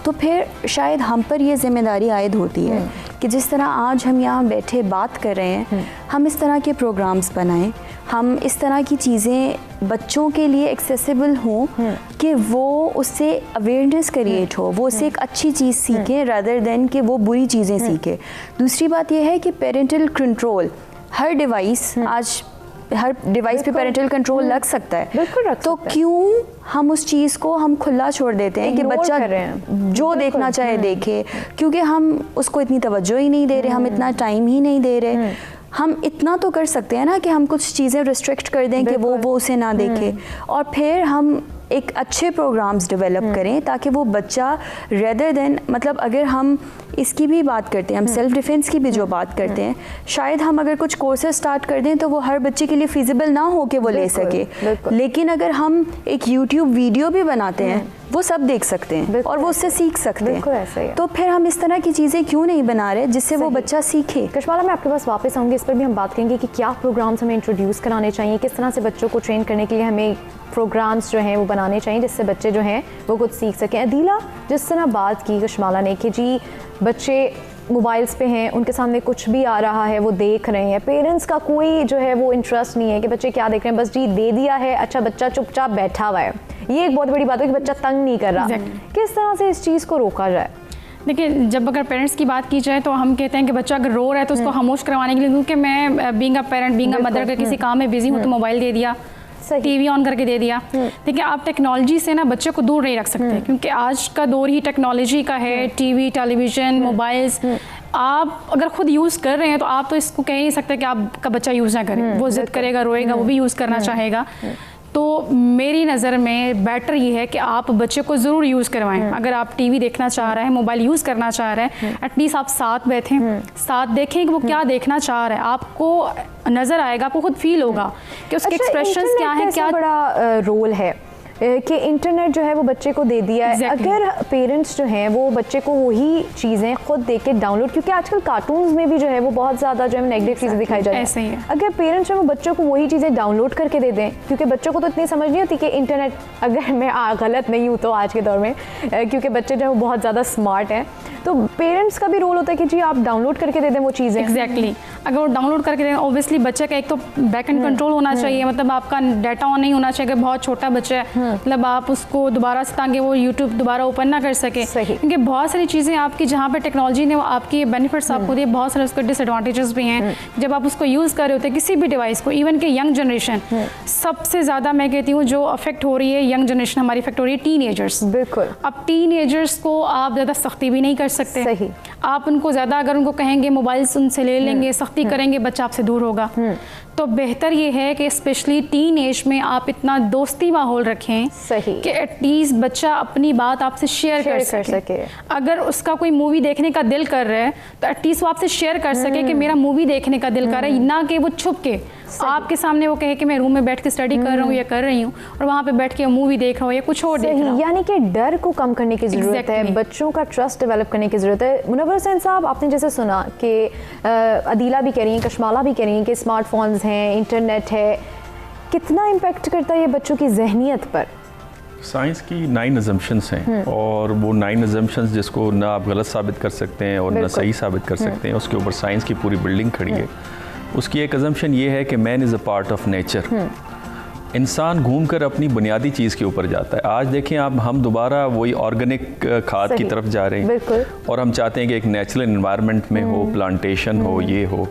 तो फिर शायद हम पर ये जिम्मेदारी आयद होती है कि जिस तरह आज हम यहाँ बैठे बात कर रहे हैं, हम इस तरह के प्रोग्राम्स बनाएं, हम इस तरह की चीज़ें बच्चों के लिए एक्सेसिबल हों कि वो उससे अवेयरनेस क्रिएट हो, वो उससे एक अच्छी चीज़ सीखें रादर देन कि वो बुरी चीज़ें सीखें। दूसरी बात यह है कि पेरेंटल कंट्रोल, हर डिवाइस आज हर डिवाइस पे पेरेंटल कंट्रोल लग सकता है, बिल्कुल तो क्यों हम उस चीज़ को हम खुला छोड़ देते हैं कि बच्चा जो देखना चाहे देखे, क्योंकि हम उसको इतनी तवज्जो ही नहीं दे रहे, हम इतना टाइम ही नहीं दे रहे। हम इतना तो कर सकते हैं ना कि हम कुछ चीज़ें रिस्ट्रिक्ट कर दें कि वो उसे ना देखे, और फिर हम एक अच्छे प्रोग्राम्स डेवलप करें ताकि वो बच्चा रेदर देन, मतलब अगर हम इसकी भी बात करते हैं, हम सेल्फ डिफेंस की भी जो बात करते हैं, शायद हम अगर कुछ कोर्सेज स्टार्ट कर दें तो वो हर बच्चे के लिए फिजिबल ना हो कि वो ले सके, लेकिन अगर हम एक यूट्यूब वीडियो भी बनाते हैं वो सब देख सकते हैं और वो उससे सीख सकते हैं। तो फिर हम इस तरह की चीज़ें क्यों नहीं बना रहे जिससे वो बच्चा सीखे। कशमाला, मैं आपके पास वापस आऊँगी, इस पर भी हम बात करेंगे कि क्या प्रोग्राम्स हमें इंट्रोड्यूस कराने चाहिए, किस तरह से बच्चों को ट्रेन करने के लिए हमें प्रोग्राम्स जो हैं वो बनाने चाहिए जिससे बच्चे जो हैं वो कुछ सीख सकें। अदीला, जिस तरह बात की कशमाला ने कि जी बच्चे मोबाइल्स पे हैं, उनके सामने कुछ भी आ रहा है वो देख रहे हैं, पेरेंट्स का कोई जो है वो इंटरेस्ट नहीं है कि बच्चे क्या देख रहे हैं, बस जी दे दिया है, अच्छा बच्चा चुपचाप बैठा हुआ है। ये एक बहुत बड़ी बात है कि बच्चा तंग नहीं कर रहा। किस तरह से इस चीज़ को रोका जाए? देखिए, जब अगर पेरेंट्स की बात की जाए तो हम कहते हैं कि बच्चा अगर रो रहा है तो उसको खामोश करवाने के लिए, क्योंकि मैं being a parent, being a mother, अगर किसी काम में बिजी हूँ तो मोबाइल दे दिया, टीवी ऑन करके दे दिया। देखिए, आप टेक्नोलॉजी से ना बच्चे को दूर नहीं रख सकते, क्योंकि आज का दौर ही टेक्नोलॉजी का है। टीवी, टेलीविज़न, मोबाइल्स आप अगर खुद यूज़ कर रहे हैं तो आप तो इसको कह नहीं सकते कि आपका बच्चा यूज़ ना करे। वो जिद करेगा, रोएगा, वो भी यूज़ करना चाहेगा। तो मेरी नज़र में बेटर ये है कि आप बच्चे को ज़रूर यूज़ करवाएं। अगर आप टीवी देखना चाह रहे हैं, मोबाइल यूज़ करना चाह रहे हैं, एटलीस्ट आप साथ बैठें, साथ देखें कि वो क्या देखना चाह रहा है। आपको नज़र आएगा, आपको खुद फील होगा कि उसके एक्सप्रेशंस क्या हैं। क्या बड़ा रोल है कि इंटरनेट जो है वो बच्चे को दे दिया है। अगर पेरेंट्स जो हैं वो बच्चे को वही चीज़ें खुद देख के डाउनलोड, क्योंकि आजकल कार्टून्स में भी जो है वो बहुत ज़्यादा जो है नेगेटिव चीज़ें दिखाई जा रही हैं, अगर पेरेंट्स जो है वो बच्चों को वही चीज़ें डाउनलोड करके दे दें, क्योंकि बच्चों को तो इतनी समझ नहीं होती कि इंटरनेट, अगर मैं गलत नहीं हूँ तो आज के दौर में, क्योंकि बच्चे जो है वो बहुत ज़्यादा स्मार्ट हैं, तो पेरेंट्स का भी रोल होता है कि जी आप डाउनलोड करके दे दें वो चीज़ें। एग्जैक्टली, अगर वो डाउनलोड करके दें, ऑब्वियसली बच्चे का एक तो बैक एंड कंट्रोल होना चाहिए, मतलब आपका डाटा ऑन नहीं होना चाहिए। अगर बहुत छोटा बच्चा है, मतलब आप उसको दोबारा से, ताकि वो यूट्यूब दोबारा ओपन ना कर सके, क्योंकि बहुत सारी चीज़ें आपकी जहाँ पे टेक्नोलॉजी ने आपकी बेनिफिट्स आपको दिए, बहुत सारे उसके डिसएडवांटेजेस भी हैं। जब आप उसको यूज़ कर रहे होते हैं किसी भी डिवाइस को, इवन के यंग जनरेशन सबसे ज़्यादा मैं कहती हूँ जो अफेक्ट हो रही है, यंग जनरेशन हमारी अफेक्ट हो रही है, टीनएजर्स। बिल्कुल, अब टीनएजर्स को आप ज़्यादा सख्ती भी नहीं कर सकते। सही, आप उनको ज़्यादा अगर उनको कहेंगे मोबाइल्स उनसे ले लेंगे, सख्ती करेंगे, बच्चा आपसे दूर होगा। तो बेहतर ये है कि स्पेशली टीन एज में आप इतना दोस्ती माहौल रखें सही कि एटलीस्ट बच्चा अपनी बात आपसे शेयर कर सके। अगर उसका कोई मूवी देखने का दिल कर रहा है तो एटलीस्ट वो आपसे शेयर कर सके कि मेरा मूवी देखने का दिल कर रहा है, ना कि वो छुप के आपके सामने वो कहे कि मैं रूम में बैठ के स्टडी कर रहा हूँ या कर रही हूँ और वहाँ पे बैठ के मूवी देख रहा हूँ या कुछ और देख रहा हूँ। यानी कि डर को कम करने की ज़रूरत है, बच्चों का ट्रस्ट डेवलप करने की ज़रूरत है। मुनव्वर हुसैन साहब, आपने जैसे सुना कि अदीला भी कह रही हैं, कशमाला भी कह रही हैं कि स्मार्टफोन्स हैं, इंटरनेट है, कितना इम्पेक्ट करता है ये बच्चों की जहनियत पर? साइंस की 9 अजम्पशंस हैं और वो 9 अजम्पशंस जिसको ना आप गलत साबित कर सकते हैं और ना सही साबित कर सकते हैं, उसके ऊपर साइंस की पूरी बिल्डिंग खड़ी है। उसकी एक अजम्पशन ये है कि man is a part of nature. इंसान घूमकर अपनी बुनियादी चीज़ के ऊपर जाता है। आज देखें आप, हम दोबारा वही ऑर्गेनिक खाद की तरफ जा रहे हैं और हम चाहते हैं कि एक नेचुरल एनवायरनमेंट में हो, प्लांटेशन हो, ये हो।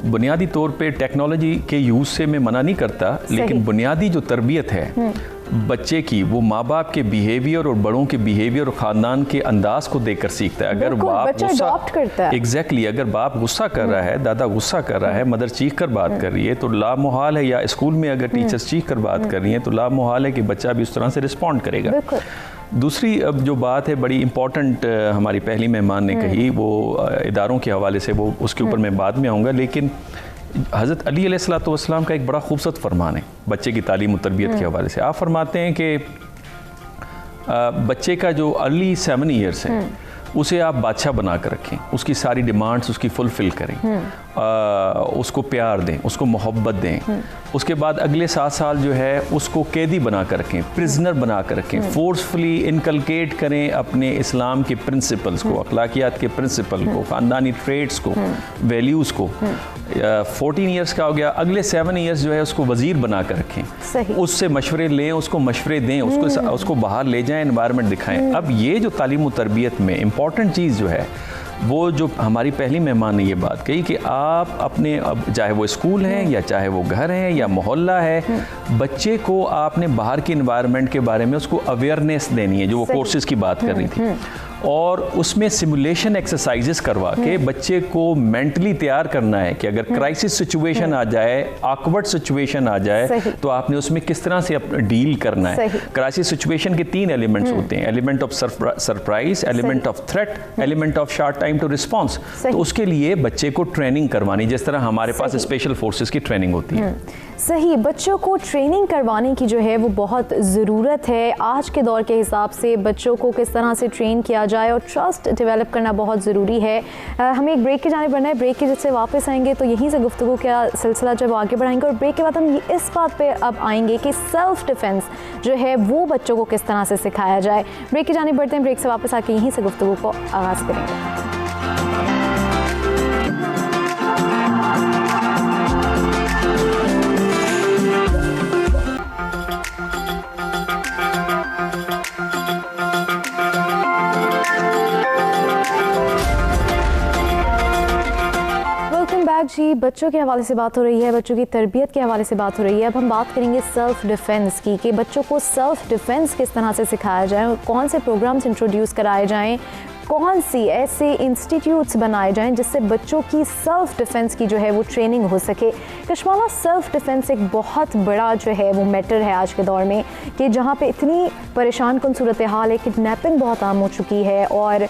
बुनियादी तौर पे टेक्नोलॉजी के यूज़ से मैं मना नहीं करता, लेकिन बुनियादी जो तरबियत है बच्चे की, वो माँ बाप के बिहेवियर और बड़ों के बिहेवियर और ख़ानदान के अंदाज को देखकर सीखता है। अगर बाप गुस्सा, एग्जैक्टली, अगर बाप गुस्सा कर रहा है, दादा गुस्सा कर रहा है, मदर चीख कर बात कर रही है, तो लामुहाल है, या स्कूल में अगर टीचर्स चीख कर बात कर रही हैं तो लामुहाल है कि बच्चा भी उस तरह से रिस्पॉन्ड करेगा। दूसरी अब जो बात है बड़ी इंपॉर्टेंट हमारी पहली मेहमान ने कही, वो इदारों के हवाले से, वो उसके ऊपर मैं बाद में आऊँगा, लेकिन हज़रत अली अलैहिस्सलाम का एक बड़ा खूबसूरत फरमान है बच्चे की तालीम और तरबियत के हवाले से। आप फरमाते हैं कि बच्चे का जो अर्ली 7 ईयर्स है उसे आप बादशाह बना कर रखें, उसकी सारी डिमांड्स उसकी फुलफ़िल करें। उसको प्यार दें, उसको मोहब्बत दें। उसके बाद अगले 7 साल जो है उसको कैदी बना कर रखें, प्रिजनर बना कर रखें, फोर्सफुली इनकलकेट करें अपने इस्लाम के प्रिंसिपल्स को, अखलाकियात के प्रिंसिपल को, ख़ानदानी ट्रेड्स को, वैल्यूज़ को। 14 ईयर्स का हो गया, अगले 7 ईयर्स जो है उसको वज़ीर बना कर रखें, उससे मशवरे लें, उसको मशवरे दें, उसको बाहर ले जाएं, एनवायरनमेंट दिखाएं। अब ये जो तालीम व तरबियत में इम्पॉर्टेंट चीज़ जो है, वो जो हमारी पहली मेहमान ने ये बात कही कि आप अपने, अब चाहे वो स्कूल है या चाहे वो घर है या मोहल्ला है, बच्चे को आपने बाहर की इन्वायरमेंट के बारे में उसको अवेयरनेस देनी है, जो वो कोर्सेज़ की बात कर रही थी, और उसमें सिमुलेशन एक्सरसाइजेस करवा के बच्चे को मेंटली तैयार करना है कि अगर क्राइसिस सिचुएशन आ जाए, ऑकवर्ड सिचुएशन आ जाए, तो आपने उसमें किस तरह से डील करना है। क्राइसिस सिचुएशन के 3 एलिमेंट्स होते हैं, element of surprise, element of threat, element of short time to response. तो उसके लिए बच्चे को ट्रेनिंग करवानी, जिस तरह हमारे पास स्पेशल फोर्सेस की ट्रेनिंग होती है। सही, बच्चों को ट्रेनिंग करवाने की जो है वो बहुत ज़रूरत है। आज के दौर के हिसाब से बच्चों को किस तरह से ट्रेन किया जाए और ट्रस्ट डेवलप करना बहुत ज़रूरी है। हमें एक ब्रेक के जाने बढ़ना है, ब्रेक के जैसे वापस आएंगे तो यहीं से गुफ्तगू का सिलसिला जब आगे बढ़ाएंगे, और ब्रेक के बाद हम इस बात पे अब आएंगे कि सेल्फ़ डिफेंस जो है वो बच्चों को किस तरह से सिखाया जाए। ब्रेक के जाने बढ़ते हैं, ब्रेक से वापस आके यहीं से गुफ्तगू को आगाज़ करेंगे। जी, बच्चों के हवाले से बात हो रही है, बच्चों की तरबियत के हवाले से बात हो रही है। अब हम बात करेंगे सेल्फ़ डिफेंस की, कि बच्चों को सेल्फ़ डिफेंस किस तरह से सिखाया जाए, कौन से प्रोग्राम्स इंट्रोड्यूस कराए जाएं, कौन सी ऐसे इंस्टीट्यूट्स बनाए जाएं जिससे बच्चों की सेल्फ़ डिफेंस की जो है वो ट्रेनिंग हो सके। कशमाला, सेल्फ़ डिफेंस एक बहुत बड़ा जो है वो मैटर है आज के दौर में, कि जहाँ पे इतनी परेशान कुन सूरत हाल है, किडनैपिंग बहुत आम हो चुकी है, और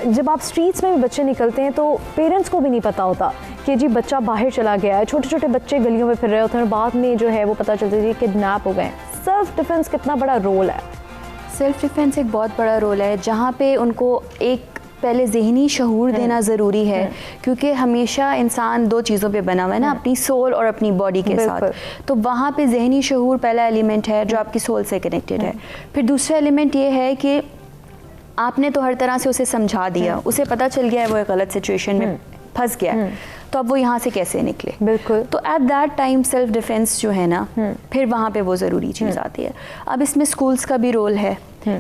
जब आप स्ट्रीट्स में भी बच्चे निकलते हैं तो पेरेंट्स को भी नहीं पता होता कि जी बच्चा बाहर चला गया है। छोटे छोटे बच्चे गलियों में फिर रहे होते हैं और बाद में जो है वो पता चलता है जी किडनैप हो गए। सेल्फ़ डिफेंस कितना बड़ा रोल है? सेल्फ़ डिफेंस एक बहुत बड़ा रोल है, जहाँ पे उनको एक पहले ज़हनी शऊर देना ज़रूरी है, क्योंकि हमेशा इंसान 2 चीज़ों पे बना हुआ है ना, अपनी सोल और अपनी बॉडी के साथ। तो वहाँ पे ज़हनी शऊर पहला एलिमेंट है जो आपकी सोल से कनेक्टेड है। फिर दूसरा एलिमेंट ये है कि आपने तो हर तरह से उसे समझा दिया, उसे पता चल गया है वो एक गलत सिचुएशन में फंस गया है, तो अब वो यहाँ से कैसे निकले। बिल्कुल। तो at that time self defence जो है ना, फिर वहाँ पे वो ज़रूरी चीज़ आती है। अब इसमें स्कूल्स का भी रोल है,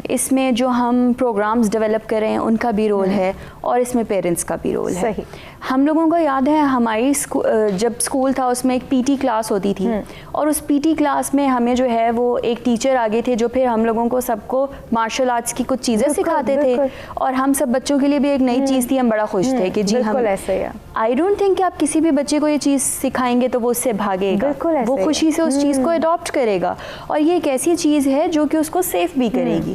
इसमें जो हम प्रोग्राम्स डेवलप कर रहे हैं उनका भी रोल है, और इसमें पेरेंट्स का भी रोल है। हम लोगों को याद है हमारी जब स्कूल था उसमें एक पीटी क्लास होती थी, और उस पीटी क्लास में हमें जो है वो एक टीचर आगे थे जो फिर हम लोगों को सबको मार्शल आर्ट्स की कुछ चीज़ें सिखाते थे, और हम सब बच्चों के लिए भी एक नई चीज़ थी। हम बड़ा खुश थे कि जी हम ऐसे। आई डोंट थिंक कि आप किसी भी बच्चे को ये चीज़ सिखाएंगे तो वो उससे भागेगा, वो खुशी से उस चीज़ को अडॉप्ट करेगा, और ये एक ऐसी चीज़ है जो कि उसको सेफ भी करेगी।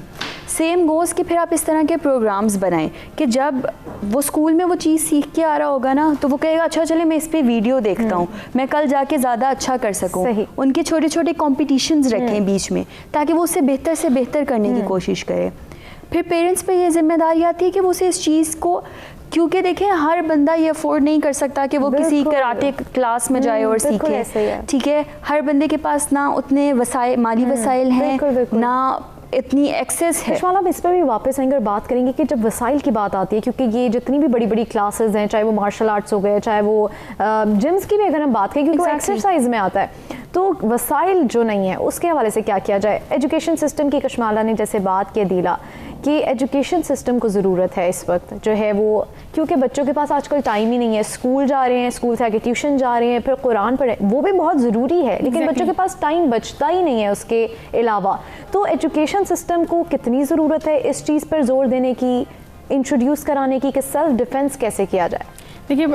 सेम गोज़ कि फिर आप इस तरह के प्रोग्राम्स बनाएं कि जब वो स्कूल में वो चीज़ सीख के आ रहा होगा ना, तो वो कहेगा अच्छा चले मैं इस पे वीडियो देखता हूँ, मैं कल जाके ज़्यादा अच्छा कर सकूँ। उनके छोटे छोटे कॉम्पिटिशन्स रखें बीच में, ताकि वो उससे बेहतर से बेहतर करने की कोशिश करें। फिर पेरेंट्स पे ये जिम्मेदारी आती है कि वो उसे इस चीज़ को, क्योंकि देखें हर बंदा ये अफोर्ड नहीं कर सकता कि वो किसी कराटे क्लास में जाए और सीखे, ठीक है। हर बंदे के पास ना उतने माली वसाइल हैं, ना इतनी एक्सेस है। कशमाला, इस पर भी वापस आएंगे और बात करेंगे कि जब वसाइल की बात आती है, क्योंकि ये जितनी भी बड़ी बड़ी क्लासेस हैं, चाहे वो मार्शल आर्ट्स हो गए, चाहे वो जिम्स की भी अगर हम बात करें, क्योंकि वो एक्सरसाइज में आता है, तो वसाइल जो नहीं है उसके हवाले से क्या किया जाए। एजुकेशन सिस्टम की कशमाला ने जैसे बात की दिला कि एजुकेशन सिस्टम को ज़रूरत है इस वक्त जो है वो, क्योंकि बच्चों के पास आजकल टाइम ही नहीं है। स्कूल जा रहे हैं, स्कूल से आके ट्यूशन जा रहे हैं, फिर कुरान पढ़े, वो भी बहुत ज़रूरी है, लेकिन बच्चों के पास टाइम बचता ही नहीं है उसके अलावा। तो एजुकेशन सिस्टम को कितनी ज़रूरत है इस चीज़ पर जोर देने की, इंट्रोड्यूस कराने की, कि सेल्फ डिफेंस कैसे किया जाए। देखिए,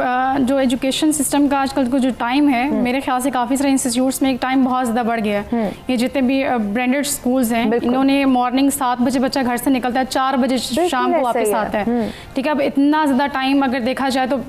जो एजुकेशन सिस्टम का आजकल का जो टाइम है, मेरे ख्याल से काफ़ी सारे इंस्टीट्यूट्स में एक टाइम बहुत ज़्यादा बढ़ गया है। ये जितने भी ब्रांडेड स्कूल्स हैं, इन्होंने मॉर्निंग 7 बजे बच्चा घर से निकलता है, 4 बजे शाम को वापस आता है, ठीक है। अब इतना ज़्यादा टाइम अगर देखा जाए तो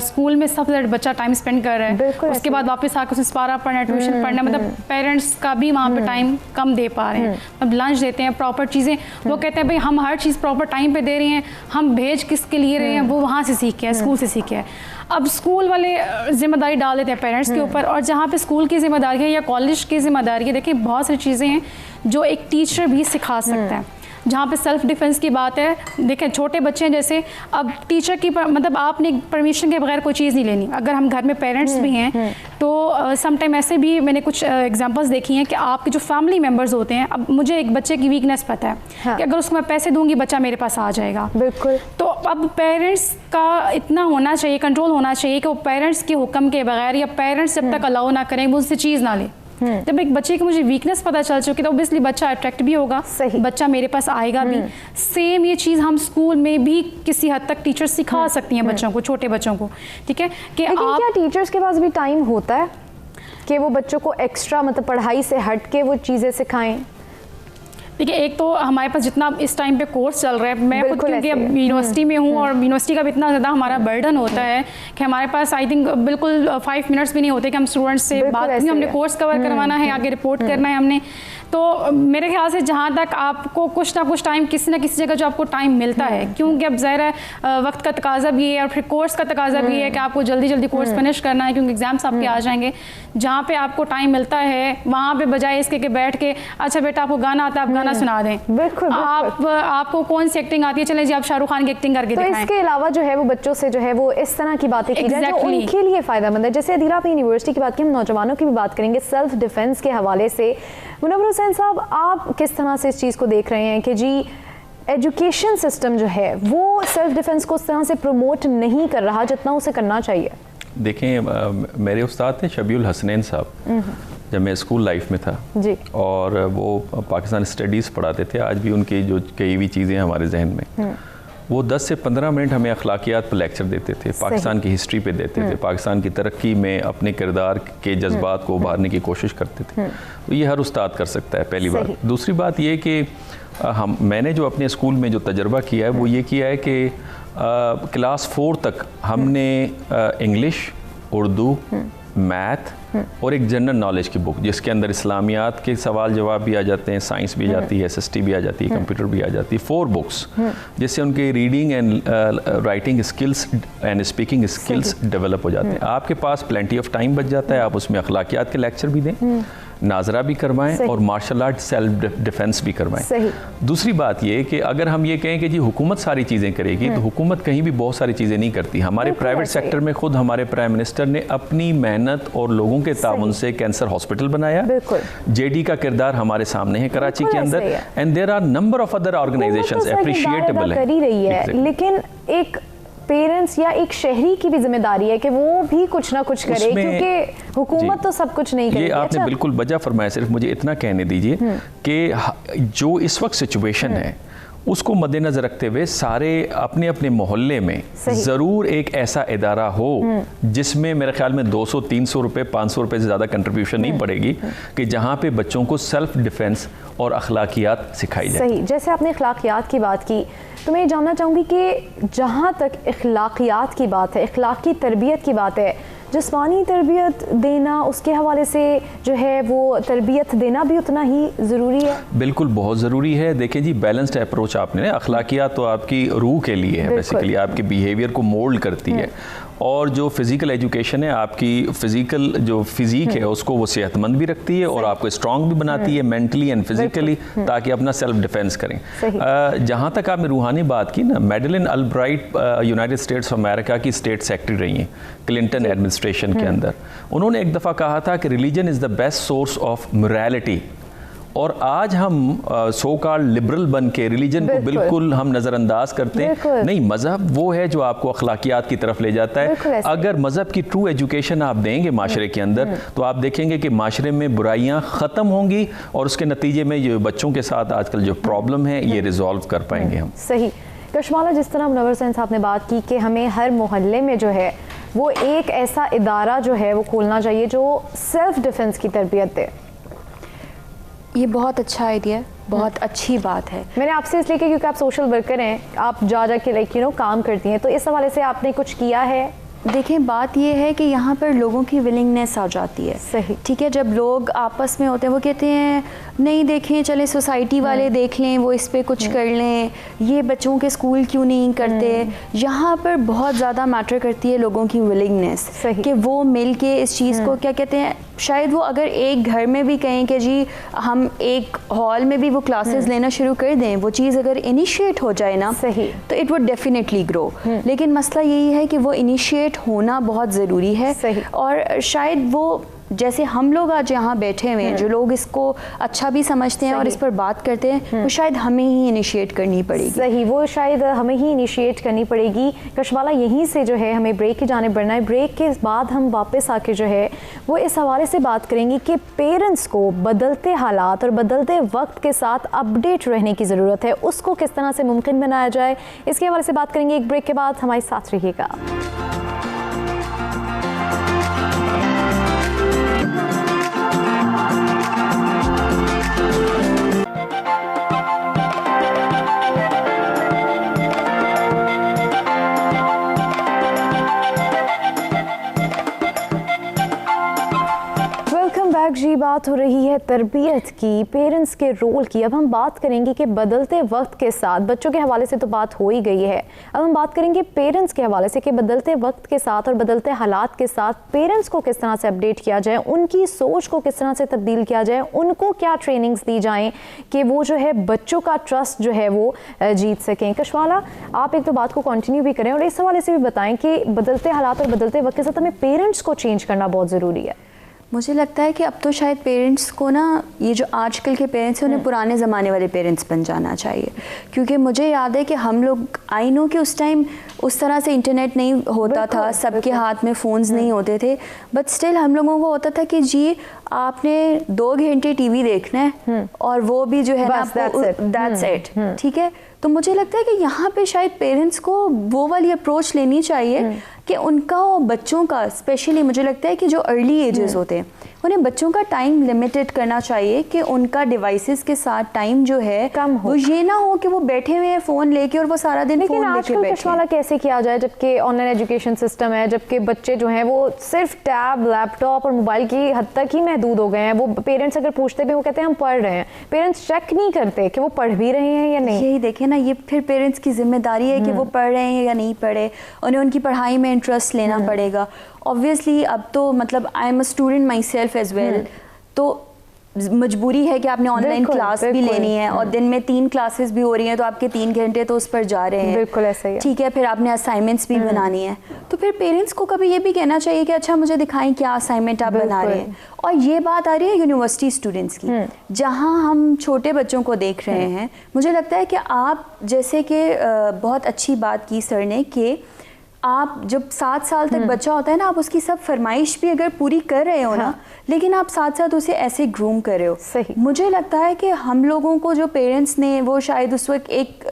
स्कूल में सबसे ज़्यादा बच्चा टाइम स्पेंड कर रहा है, उसके बाद वापस आकर उसे स्पारा पढ़ना, ट्यूशन पढ़ना, मतलब पेरेंट्स का भी वहाँ पर टाइम कम दे पा रहे हैं। अब लंच देते हैं, प्रॉपर चीज़ें, वो कहते हैं भाई हम हर चीज़ प्रॉपर टाइम पर दे रहे हैं, हम भेज किसके लिए रहे हैं, वो वहाँ से सीख के, स्कूल से सीख के है। अब स्कूल वाले जिम्मेदारी डाल देते हैं पेरेंट्स के ऊपर, और जहाँ पे स्कूल की जिम्मेदारी है या कॉलेज की जिम्मेदारी है, देखिए बहुत सारी चीज़ें हैं जो एक टीचर भी सिखा सकता है। जहाँ पे सेल्फ डिफेंस की बात है, देखें छोटे बच्चे हैं, जैसे अब टीचर की मतलब आपने परमिशन के बगैर कोई चीज़ नहीं लेनी। अगर हम घर में पेरेंट्स भी हैं तो समटाइम ऐसे भी मैंने कुछ एग्जांपल्स देखी हैं कि आपके जो फैमिली मेम्बर्स होते हैं, अब मुझे एक बच्चे की वीकनेस पता है कि अगर उसको मैं पैसे दूंगी बच्चा मेरे पास आ जाएगा। बिल्कुल। तो अब पेरेंट्स का इतना होना चाहिए, कंट्रोल होना चाहिए कि वो पेरेंट्स के हुक्म के बगैर या पेरेंट्स जब तक अलाउ ना करें वो उससे चीज़ ना ले। जब एक बच्चे की मुझे वीकनेस पता चल चुकी तो ऑब्वियसली बच्चा अट्रैक्ट भी होगा, बच्चा मेरे पास आएगा भी। सेम ये चीज़ हम स्कूल में भी किसी हद तक टीचर सिखा सकती हैं बच्चों को, छोटे बच्चों को, ठीक है। कि आप क्या टीचर्स के पास भी टाइम होता है कि वो बच्चों को एक्स्ट्रा मतलब पढ़ाई से हट के वो चीज़ें सिखाएं? देखिए, एक तो हमारे पास जितना इस टाइम पे कोर्स चल रहा है, मैं खुद क्योंकि अब यूनिवर्सिटी में हूँ और यूनिवर्सिटी का भी इतना ज़्यादा हमारा बर्डन होता है कि हमारे पास आई थिंक बिल्कुल 5 मिनट्स भी नहीं होते कि हम स्टूडेंट्स से बात करें। हमने कोर्स कवर करवाना है, आगे रिपोर्ट करना है हमने। तो मेरे ख्याल से जहाँ तक आपको कुछ ना कुछ टाइम किसी ना किसी जगह जो आपको टाइम मिलता है, क्योंकि अब ज़ाहिर है वक्त का तकाजा भी है और फिर कोर्स का तकाजा भी है कि आपको जल्दी जल्दी कोर्स फिनिश करना है क्योंकि एग्जाम्स आपके आ जाएंगे। जहाँ पे आपको टाइम मिलता है वहाँ पे बजाय इसके कि बैठ के अच्छा बेटा आपको गाना आता है आप गाना सुना दें। बिल्कुल। आपको कौन सी एक्टिंग आती है, चलें जी आप शाहरुख खान की एक्टिंग करके दिखाएं। इसके अलावा जो है वो बच्चों से जो है वो इस तरह की बातें की जाए जो उनके लिए फ़ायदेमंद है। जैसे अदीला आपने यूनिवर्सिटी की बात की, हम नौजवानों की भी बात करेंगे सेल्फ डिफेंस के हवाले से। मुनव्वर हुसैन साहब, आप किस तरह से इस चीज़ को देख रहे हैं कि जी एजुकेशन सिस्टम जो है वो सेल्फ डिफेंस को उस तरह से प्रमोट नहीं कर रहा जितना उसे करना चाहिए? देखें, मेरे उस्ताद थे शबीउल हसनैन साहब जब मैं स्कूल लाइफ में था जी, और वो पाकिस्तान स्टडीज़ पढ़ाते थे। आज भी उनकी जो कई भी चीज़ें हमारे जहन में, वो 10 से 15 मिनट हमें अखलाकियात पर लेक्चर देते थे, पाकिस्तान की हिस्ट्री पे देते थे, पाकिस्तान की तरक्की में अपने किरदार के जज्बात को उभारने की कोशिश करते थे। तो ये हर उस्ताद कर सकता है, पहली बात। दूसरी बात ये कि मैंने जो अपने स्कूल में जो तजर्बा किया है वो ये किया है कि क्लास 4 तक हमने इंग्लिश, उर्दू, मैथ और एक जनरल नॉलेज की बुक जिसके अंदर इस्लामियात के सवाल जवाब भी आ जाते हैं, साइंस भी आ जाती है, SST भी आ जाती है, कंप्यूटर भी आ जाती है, 4 बुक्स जिससे उनके reading and writing skills and speaking skills develop हो जाते हैं। आपके पास प्लेंटी ऑफ टाइम बच जाता है, आप उसमें अखलाकियात के लेक्चर भी दें, नाजरा भी करवाएं और मार्शल आर्ट सेल्फ डिफेंस भी करवाएं। दूसरी बात ये कि अगर हम ये कहें कि जी हुकूमत सारी चीज़ें करेगी तो हुकूमत कहीं भी बहुत सारी चीज़ें नहीं करती। हमारे प्राइवेट सेक्टर में खुद हमारे प्राइम मिनिस्टर ने अपनी मेहनत और लोगों के ताउन से कैंसर हॉस्पिटल बनाया। JD का किरदार हमारे सामने है कराची के अंदर, and there are number of other organisations appreciatable है। लेकिन एक पेरेंट्स या एक शहरी की भी जिम्मेदारी है कि वो भी कुछ ना कुछ करे, क्योंकि हुकूमत तो सब कुछ नहीं करेगी। ये आपने बिल्कुल वजह फरमाया। सिर्फ मुझे इतना कहने दीजिए कि जो इस वक्त सिचुएशन है उसको मद्देनजर रखते हुए सारे अपने अपने मोहल्ले में ज़रूर एक ऐसा इदारा हो जिसमें मेरे ख्याल में 200-300 रुपये 500 रुपये से ज़्यादा कंट्रीब्यूशन नहीं पड़ेगी, कि जहाँ पे बच्चों को सेल्फ डिफेंस और अखलाकियात सिखाई जाए। सही, जैसे आपने अखलाकियात की बात की तो मैं ये जानना चाहूँगी कि जहाँ तक अखलाकियात की बात है, अखलाकी तरबियत की बात है, जिस्मानी तरबियत देना उसके हवाले से जो है वो तरबियत देना भी उतना ही ज़रूरी है? बिल्कुल बहुत ज़रूरी है। देखिए जी, बैलेंस्ड अप्रोच आपने, अखलाकियात तो आपकी रूह के लिए है, बेसिकली आपके बिहेवियर को मोल्ड करती है, और जो फिज़िकल एजुकेशन है आपकी फ़िज़िकल जो फिज़ीक है उसको वो सेहतमंद भी रखती है और आपको स्ट्रॉन्ग भी बनाती है मेंटली एंड फिज़िकली, ताकि अपना सेल्फ डिफेंस करें। जहाँ तक आपने रूहानी बात की ना, Madeline Albright United states of America की स्टेट सेक्रेटरी रही हैं क्लिंटन एडमिनिस्ट्रेशन के अंदर। उन्होंने एक दफ़ा कहा था कि religion is the best source of morality, और आज हम सो कॉल्ड लिबरल बन के रिलीजन को बिल्कुल हम नज़रअंदाज करते हैं। नहीं, मज़हब वो है जो आपको अखलाकियात की तरफ ले जाता है। अगर मज़हब की ट्रू एजुकेशन आप देंगे माशरे के अंदर तो आप देखेंगे कि माशरे में बुराइयां ख़त्म होंगी और उसके नतीजे में जो बच्चों के साथ आजकल जो प्रॉब्लम है ये रिजॉल्व कर पाएंगे हम। सही कशमाला, जिस तरह मुनव्वर हुसैन साहब ने बात की कि हमें हर मोहल्ले में जो है वो एक ऐसा इदारा जो है वो खोलना चाहिए जो सेल्फ डिफेंस की तरबियत दे, ये बहुत अच्छा आइडिया है, बहुत अच्छी बात है। मैंने आपसे इसलिए कि क्योंकि आप सोशल वर्कर हैं, आप जा के लाइक काम करती हैं, तो इस हवाले से आपने कुछ किया है? देखें, बात ये है कि यहाँ पर लोगों की विलिंगनेस आ जाती है। सही, ठीक है, जब लोग आपस में होते हैं वो कहते हैं नहीं देखें, चले सोसाइटी वाले देख लें, वो इस पे कुछ कर लें, ये बच्चों के स्कूल क्यों नहीं करते। यहाँ पर बहुत ज़्यादा मैटर करती है लोगों की विलिंगनेस कि वो मिल के इस चीज़ को क्या कहते हैं, शायद वो अगर एक घर में भी कहें कि जी हम एक हॉल में भी वो क्लासेस लेना शुरू कर दें, वो चीज़ अगर इनिशिएट हो जाए ना सही, तो इट वुड डेफिनेटली ग्रो। लेकिन मसला यही है कि वो इनिशिएट होना बहुत ज़रूरी है। और शायद वो जैसे हम लोग आज यहाँ बैठे हुए हैं, जो लोग इसको अच्छा भी समझते हैं और इस पर बात करते हैं, वो शायद हमें ही इनिशिएट करनी पड़ेगी। सही, वो शायद हमें ही इनिशिएट करनी पड़ेगी। कशवाला, यहीं से जो है हमें ब्रेक की जाने बढ़ना है। ब्रेक के बाद हम वापस आके जो है वो इस हवाले से बात करेंगे कि पेरेंट्स को बदलते हालात और बदलते वक्त के साथ अपडेट रहने की ज़रूरत है, उसको किस तरह से मुमकिन बनाया जाए, इसके हवाले से बात करेंगे एक ब्रेक के बाद। हमारे साथ रहिएगा। जी, बात हो रही है तरबियत की, पेरेंट्स के रोल की। अब हम बात करेंगे कि बदलते वक्त के साथ, बच्चों के हवाले से तो बात हो ही गई है, अब हम बात करेंगे पेरेंट्स के हवाले से कि बदलते वक्त के साथ और बदलते हालात के साथ पेरेंट्स को किस तरह से अपडेट किया जाए, उनकी सोच को किस तरह से तब्दील किया जाए, उनको क्या ट्रेनिंग्स दी जाएं कि वो जो है बच्चों का ट्रस्ट जो है वो जीत सकें। कशवाला, आप एक तो बात को कंटिन्यू भी करें और इस हवाले से भी बताएं कि बदलते हालात और बदलते वक्त के साथ हमें पेरेंट्स को चेंज करना बहुत ज़रूरी है। मुझे लगता है कि अब तो शायद पेरेंट्स को ना, ये जो आजकल के पेरेंट्स हैं, उन्हें पुराने ज़माने वाले पेरेंट्स बन जाना चाहिए। क्योंकि मुझे याद है कि हम लोग, आई नो कि उस टाइम उस तरह से इंटरनेट नहीं होता था, सबके हाथ में फ़ोन्स नहीं होते थे, बट स्टिल हम लोगों को होता था कि जी आपने 2 घंटे टीवी देखना है और वो भी जो है ना दैट्स इट, ठीक है। तो मुझे लगता है कि यहाँ पे शायद पेरेंट्स को वो वाली अप्रोच लेनी चाहिए कि उनका बच्चों का, स्पेशली मुझे लगता है कि जो अर्ली एजेस होते हैं उन्हें बच्चों का टाइम लिमिटेड करना चाहिए, कि उनका डिवाइसेस के साथ टाइम जो है कम हो। वो ये ना हो कि वो बैठे हुए हैं फ़ोन लेके और वो सारा दिन फ़ोन लेके बैठे। कशवाला, कैसे किया जाए जबकि ऑनलाइन एजुकेशन सिस्टम है, जबकि बच्चे जो हैं वो सिर्फ टैब, लैपटॉप और मोबाइल की हद तक ही महदूद हो गए हैं। वो पेरेंट्स अगर पूछते भी वो कहते हैं हम पढ़ रहे हैं, पेरेंट्स चेक नहीं करते कि वो पढ़ भी रहे हैं या नहीं। यही देखें ना, ये फिर पेरेंट्स की जिम्मेदारी है कि वो पढ़ रहे हैं या नहीं पढ़े, उन्हें उनकी पढ़ाई में इंटरेस्ट लेना पड़ेगा। ऑब्वियसली अब तो मतलब I am a student myself as well, तो मजबूरी है कि आपने ऑनलाइन क्लास भी लेनी है और दिन में 3 क्लासेस भी हो रही हैं, तो आपके 3 घंटे तो उस पर जा रहे हैं। बिल्कुल ऐसा ही है। ठीक है, फिर आपने असाइनमेंट्स भी बनानी है, तो फिर पेरेंट्स को कभी ये भी कहना चाहिए कि अच्छा मुझे दिखाएं क्या असाइनमेंट आप बना रहे हैं। और ये बात आ रही है यूनिवर्सिटी स्टूडेंट्स की, जहाँ हम छोटे बच्चों को देख रहे हैं। मुझे लगता है कि आप, जैसे कि बहुत अच्छी बात की सर ने, कि आप जब 7 साल तक बच्चा होता है ना, आप उसकी सब फरमाइश भी अगर पूरी कर रहे हो ना, लेकिन आप साथ साथ उसे ऐसे ग्रूम कर रहे हो। सही। मुझे लगता है कि हम लोगों को जो पेरेंट्स ने, वो शायद उस वक्त एक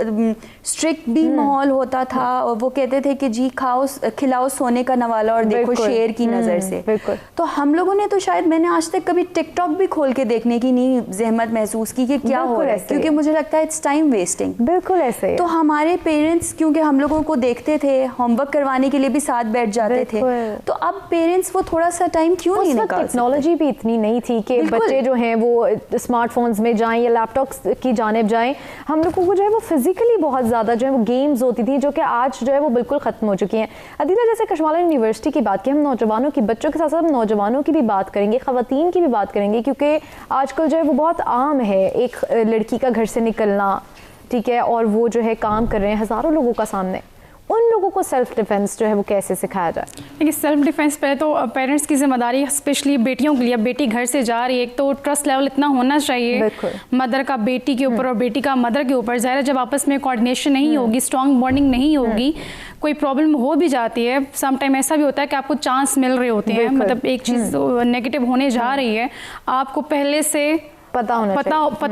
स्ट्रिक्ट भी माहौल होता था और वो कहते थे कि जी खाओ खिलाओ सोने का नवाला और देखो शेर की नज़र से। तो हम लोगों ने तो शायद, मैंने आज तक कभी टिकटॉक भी खोल के देखने की नहीं जहमत महसूस की कि क्या हो रहा है, क्योंकि मुझे लगता है इट्स टाइम वेस्टिंग। बिल्कुल ऐसे। तो हमारे पेरेंट्स, क्योंकि हम लोगों को देखते थे, होमवर्क करवाने के लिए भी साथ बैठ जाते थे, तो अब पेरेंट्स वो थोड़ा सा टाइम क्यों नहीं निकाल सकते? टेक्नोलॉजी भी इतनी नहीं थी कि बच्चे जो हैं वो स्मार्टफोन्स में जाएं या लैपटॉप्स की जानिब जाएं। हम लोगों को जो है वो फिजिकली बहुत ज़्यादा जो है वो गेम्स होती थी, जो कि आज जो है वो बिल्कुल ख़त्म हो चुकी हैं। अदीला, जैसे कशवाला यूनिवर्सिटी की बात की, हम नौजवानों की, बच्चों के साथ साथ हम नौजवानों की भी बात करेंगे, ख़वातीन की भी बात करेंगे, क्योंकि आजकल जो है वो बहुत आम है एक लड़की का घर से निकलना, ठीक है, और वो जो है काम कर रहे हैं हज़ारों लोगों का सामने। उन लोगों को सेल्फ डिफेंस जो है वो कैसे सिखाया जाए? देखिए, सेल्फ डिफेंस पहले तो पेरेंट्स की जिम्मेदारी, स्पेशली बेटियों के लिए। बेटी घर से जा रही है, एक तो ट्रस्ट लेवल इतना होना चाहिए मदर का बेटी के ऊपर और बेटी का मदर के ऊपर। ज़ाहिर है जब आपस में कोऑर्डिनेशन नहीं होगी, स्ट्रॉन्ग बॉन्डिंग नहीं होगी, कोई प्रॉब्लम हो भी जाती है। सम टाइम ऐसा भी होता है कि आपको चांस मिल रहे होते हैं, मतलब एक चीज़ नेगेटिव होने जा रही है, आपको पहले से पता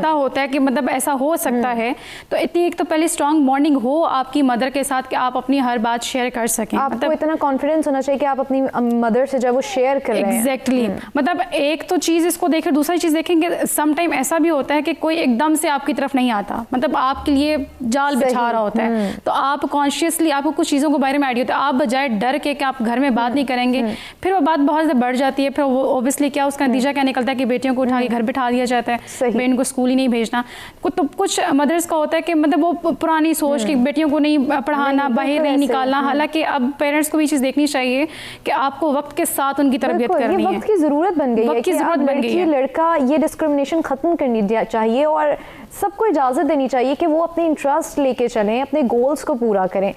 होता है कि मतलब ऐसा हो सकता है। तो इतनी एक तो पहले स्ट्रॉन्ग बॉन्डिंग हो आपकी मदर के साथ कि आप अपनी हर बात शेयर कर सकें। आपको मतलब इतना कॉन्फिडेंस होना चाहिए कि आप अपनी मदर से जब वो शेयर कर रहे हैं। एग्जैक्टली। मतलब एक तो चीज़ इसको देखें, दूसरी चीज़ देखें कि सम टाइम ऐसा भी होता है कि कोई एकदम से आपकी तरफ नहीं आता, मतलब आपके लिए जाल बिछा रहा होता है, तो आप कॉन्शियसली आपको कुछ चीज़ों के बारे में आइडिया होता है, आप बजाय डर के कि आप घर में बात नहीं करेंगे, फिर वो बात बहुत ज़्यादा बढ़ जाती है। फिर वो ओबियसली क्या उसका नतीजा क्या निकलता है कि बेटियों को उठा के घर बिठा दिया जाता है, जाता है मैं इनको स्कूल ही नहीं भेजना। तो कुछ मदर्स का होता है कि मतलब वो पुरानी सोच कि बेटियों को नहीं पढ़ाना, बाहर नहीं निकालना। हालांकि अब पेरेंट्स को भी चीज़ देखनी चाहिए कि आपको वक्त के साथ उनकी तरबियत करनी है। वक्त की ज़रूरत बन गई है कि अब लड़की लड़का ये डिस्क्रिमिनेशन ख़त्म करनी चाहिए और सबको इजाज़त देनी चाहिए कि वो अपने इंटरेस्ट लेके चलें, अपने गोल्स को पूरा करें।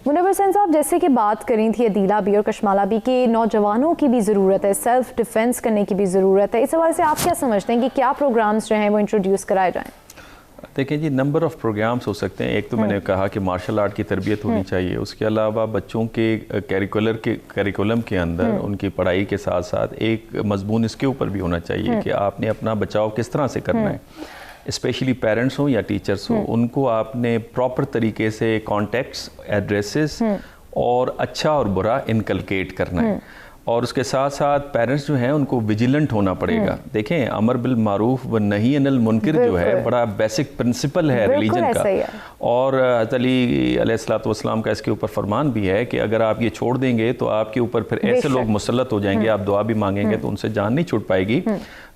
मुनव्वर हुसैन साहब, जैसे कि बात करी थी अदीला भी और कशमाला भी कि नौजवानों की भी ज़रूरत है, सेल्फ डिफेंस करने की भी ज़रूरत है, इस हवाले से आप क्या समझते हैं कि क्या प्रोग्राम्स जो हैं वो इंट्रोड्यूस कराए जाएँ? देखिए जी, नंबर ऑफ़ प्रोग्राम्स हो सकते हैं। एक तो मैंने कहा कि मार्शल आर्ट की तरबियत होनी चाहिए, उसके अलावा बच्चों के करिकुलम के अंदर उनकी पढ़ाई के साथ साथ एक मजमून इसके ऊपर भी होना चाहिए कि आपने अपना बचाव किस तरह से करना है। स्पेशली पेरेंट्स हों या टीचर्स हों, उनको आपने प्रॉपर तरीके से कॉन्टेक्ट्स, एड्रेसेस और अच्छा और बुरा इनकलकेट करना है। और उसके साथ साथ पेरेंट्स जो हैं उनको विजिलेंट होना पड़ेगा। देखें, अमर बिल मारूफ व नही अनिल मुनकर जो है बड़ा बेसिक प्रिंसिपल है रिलीजन का। और हज़रत अली अलैहिस्सलाम का इसके ऊपर फरमान भी है कि अगर आप ये छोड़ देंगे तो आपके ऊपर फिर ऐसे लोग मुसल्लत हो जाएंगे, आप दुआ भी मांगेंगे तो उनसे जान नहीं छूट पाएगी।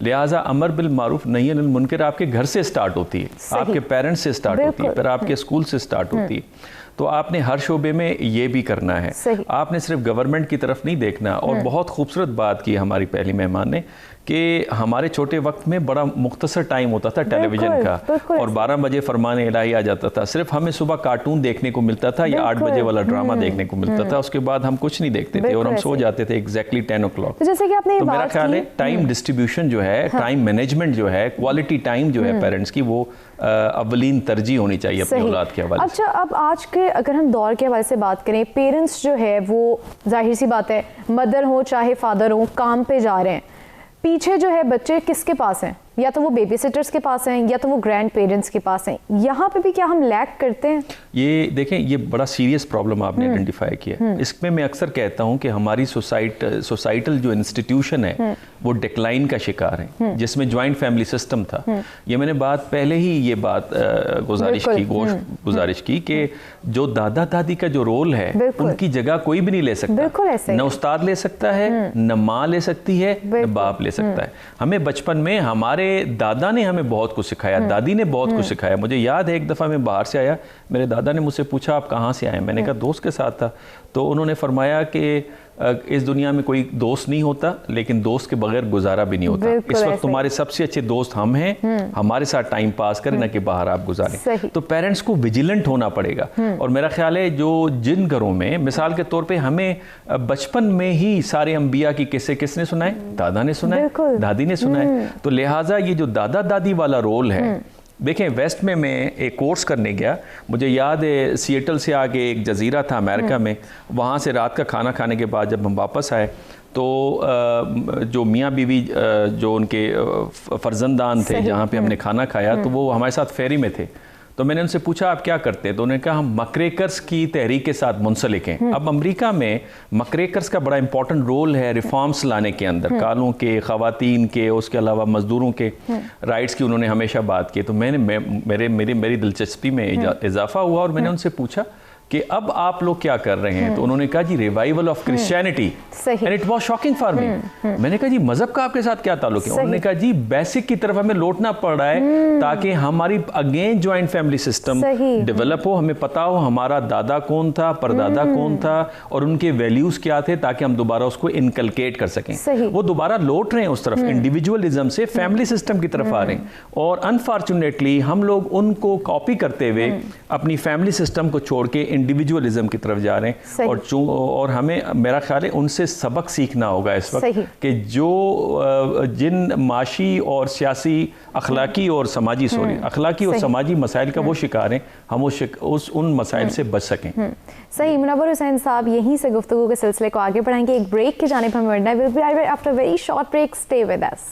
लिहाजा अमर बिल मारूफ नही अनिल मुनकर आपके घर से स्टार्ट होती है, आपके पेरेंट्स से स्टार्ट होती है, फिर आपके स्कूल से स्टार्ट होती है। तो आपने हर शोबे में ये भी करना है, आपने सिर्फ गवर्नमेंट की तरफ नहीं देखना। और बहुत खूबसूरत बात की हमारी पहली मेहमान ने कि हमारे छोटे वक्त में बड़ा मुख्तसर टाइम होता था टेलीविज़न का और 12 बजे फरमान इलाही आ जाता था। सिर्फ हमें सुबह कार्टून देखने को मिलता था या 8 बजे वाला ड्रामा देखने को मिलता था, उसके बाद हम कुछ नहीं देखते थे और हम सो जाते थे एग्जैक्टली 10 o'clock। जैसे कि आपने तो मेरा ख्याल है टाइम डिस्ट्रीब्यूशन जो है, टाइम मैनेजमेंट जो है, क्वालिटी टाइम जो है पेरेंट्स की, वो अवलीन तरजीह होनी चाहिए अपनी औलाद के हवाले से। अच्छा, अब आज के अगर हम दौर के हवाले से बात करें, पेरेंट्स जो है वो जाहिर सी बात है, मदर हो चाहे फादर हो, काम पे जा रहे हैं, पीछे जो है बच्चे किसके पास हैं? या तो वो बेबी सिटर्स के पास हैं या तो वो ग्रैंड पेरेंट्स के पास हैं। यहाँ पे भी क्या हम लैक करते हैं? ये देखें, ये बड़ा सीरियस प्रॉब्लम आपने आइडेंटिफाई किया। इसमें मैं अक्सर कहता हूँ कि हमारी सोसाइटल जो इंस्टीट्यूशन है वो डिक्लाइन का शिकार है, जिसमें ज्वाइंट फैमिली सिस्टम था। ये मैंने पहले ही ये बात गुजारिश की कि जो दादा दादी का जो रोल है उनकी जगह कोई भी नहीं ले सकता। न उस्ताद ले सकता है, न माँ ले सकती है, न बाप ले सकता है। हमें बचपन में हमारे दादा ने हमें बहुत कुछ सिखाया, दादी ने बहुत कुछ सिखाया। मुझे याद है एक दफ़ा मैं बाहर से आया, मेरे दादा ने मुझसे पूछा आप कहाँ से आए? मैंने कहा दोस्त के साथ था। तो उन्होंने फरमाया कि इस दुनिया में कोई दोस्त नहीं होता, लेकिन दोस्त के बगैर गुजारा भी नहीं होता। इस वक्त तुम्हारे सबसे अच्छे दोस्त हम हैं, हमारे साथ टाइम पास करें, ना कि बाहर आप गुजारें। तो पेरेंट्स को विजिलेंट होना पड़ेगा। और मेरा ख्याल है जिन घरों में मिसाल के तौर पे हमें बचपन में ही सारे अंबिया की किस्से किसने सुनाए? दादा ने सुनाए, दादी ने सुनाए। तो लिहाजा ये जो दादा दादी वाला रोल है, देखें वेस्ट में मैं एक कोर्स करने गया, मुझे याद है सिएटल से आगे एक जजीरा था अमेरिका में, वहाँ से रात का खाना खाने के बाद जब हम वापस आए तो जो मियाँ बीवी जो उनके फर्जंदान थे जहाँ पे हमने खाना खाया, तो वो हमारे साथ फेरी में थे। तो मैंने उनसे पूछा आप क्या करते हैं? तो उन्होंने कहा हम मकरेकर्स की तहरीक के साथ मुंसलिक हैं। अब अमेरिका में मकरेकर्स का बड़ा इंपॉर्टेंट रोल है रिफॉर्म्स लाने के अंदर, कानून के, ख़वातीन के, उसके अलावा मजदूरों के राइट्स की उन्होंने हमेशा बात की। तो मेरी दिलचस्पी में इजाफा हुआ और मैंने उनसे पूछा कि अब आप लोग क्या कर रहे हैं? तो उन्होंने कहा जी revival of Christianity, and it was shocking for me. मैंने कहा जी मजहब का आपके साथ क्या ताल्लुक है? उन्होंने कहा जी बेसिक की तरफ हमें लौटना पड़ रहा है ताकि हमारी again joint family system develop हो, हमें पता हो हमारा दादा कौन था, परदादा कौन था और उनके वैल्यूज क्या थे, ताकि हम दोबारा उसको इनकलकेट कर सकें। वो दोबारा लौट रहे हैं उस तरफ, इंडिविजुअलिज्म से फैमिली सिस्टम की तरफ आ रहे हैं। और अनफॉर्चुनेटली हम लोग उनको कॉपी करते हुए अपनी फैमिली सिस्टम को छोड़ के इंडिविजुअलिज्म की तरफ जा रहे हैं। और हमें, मेरा ख्याल है, उनसे सबक सीखना होगा इस वक्त कि जिन माशी और सियासी, अखलाकी और समाजी अखलाकी और समाजी मसाइल का वो शिकार हैं, हम उन मसाइल से बच सकें। सही। मुनव्वर हुसैन साहब, यहीं से गुफ्तगू के सिलसिले को आगे बढ़ाएंगे। एक ब्रेक की जानिब हमें बढ़ना है। Will be right back after very short break. Stay with us.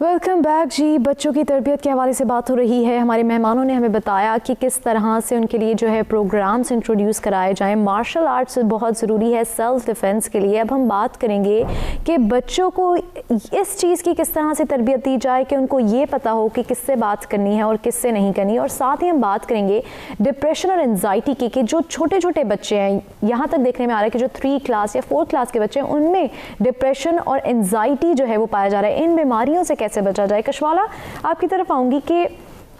Welcome back. Back जी, बच्चों की तरबियत के हवाले से बात हो रही है। हमारे मेहमानों ने हमें बताया कि किस तरह से उनके लिए जो है प्रोग्राम्स इंट्रोड्यूस कराए जाएं। मार्शल आर्ट्स बहुत ज़रूरी है सेल्फ़ डिफेंस के लिए। अब हम बात करेंगे कि बच्चों को इस चीज़ की किस तरह से तरबियत दी जाए कि उनको ये पता हो कि किससे बात करनी है और किससे नहीं करनी। और साथ ही हम बात करेंगे डिप्रेशन और एनजाइटी की कि जो छोटे छोटे बच्चे हैं, यहाँ तक देखने में आ रहा है कि जो 3 क्लास या 4 क्लास के बच्चे हैं उनमें डिप्रेशन और एनजाइटी जो है वो पाया जा रहा है। इन बीमारियों से कैसे बचा जाए। कशवाला, आपकी तरफ आऊँगी कि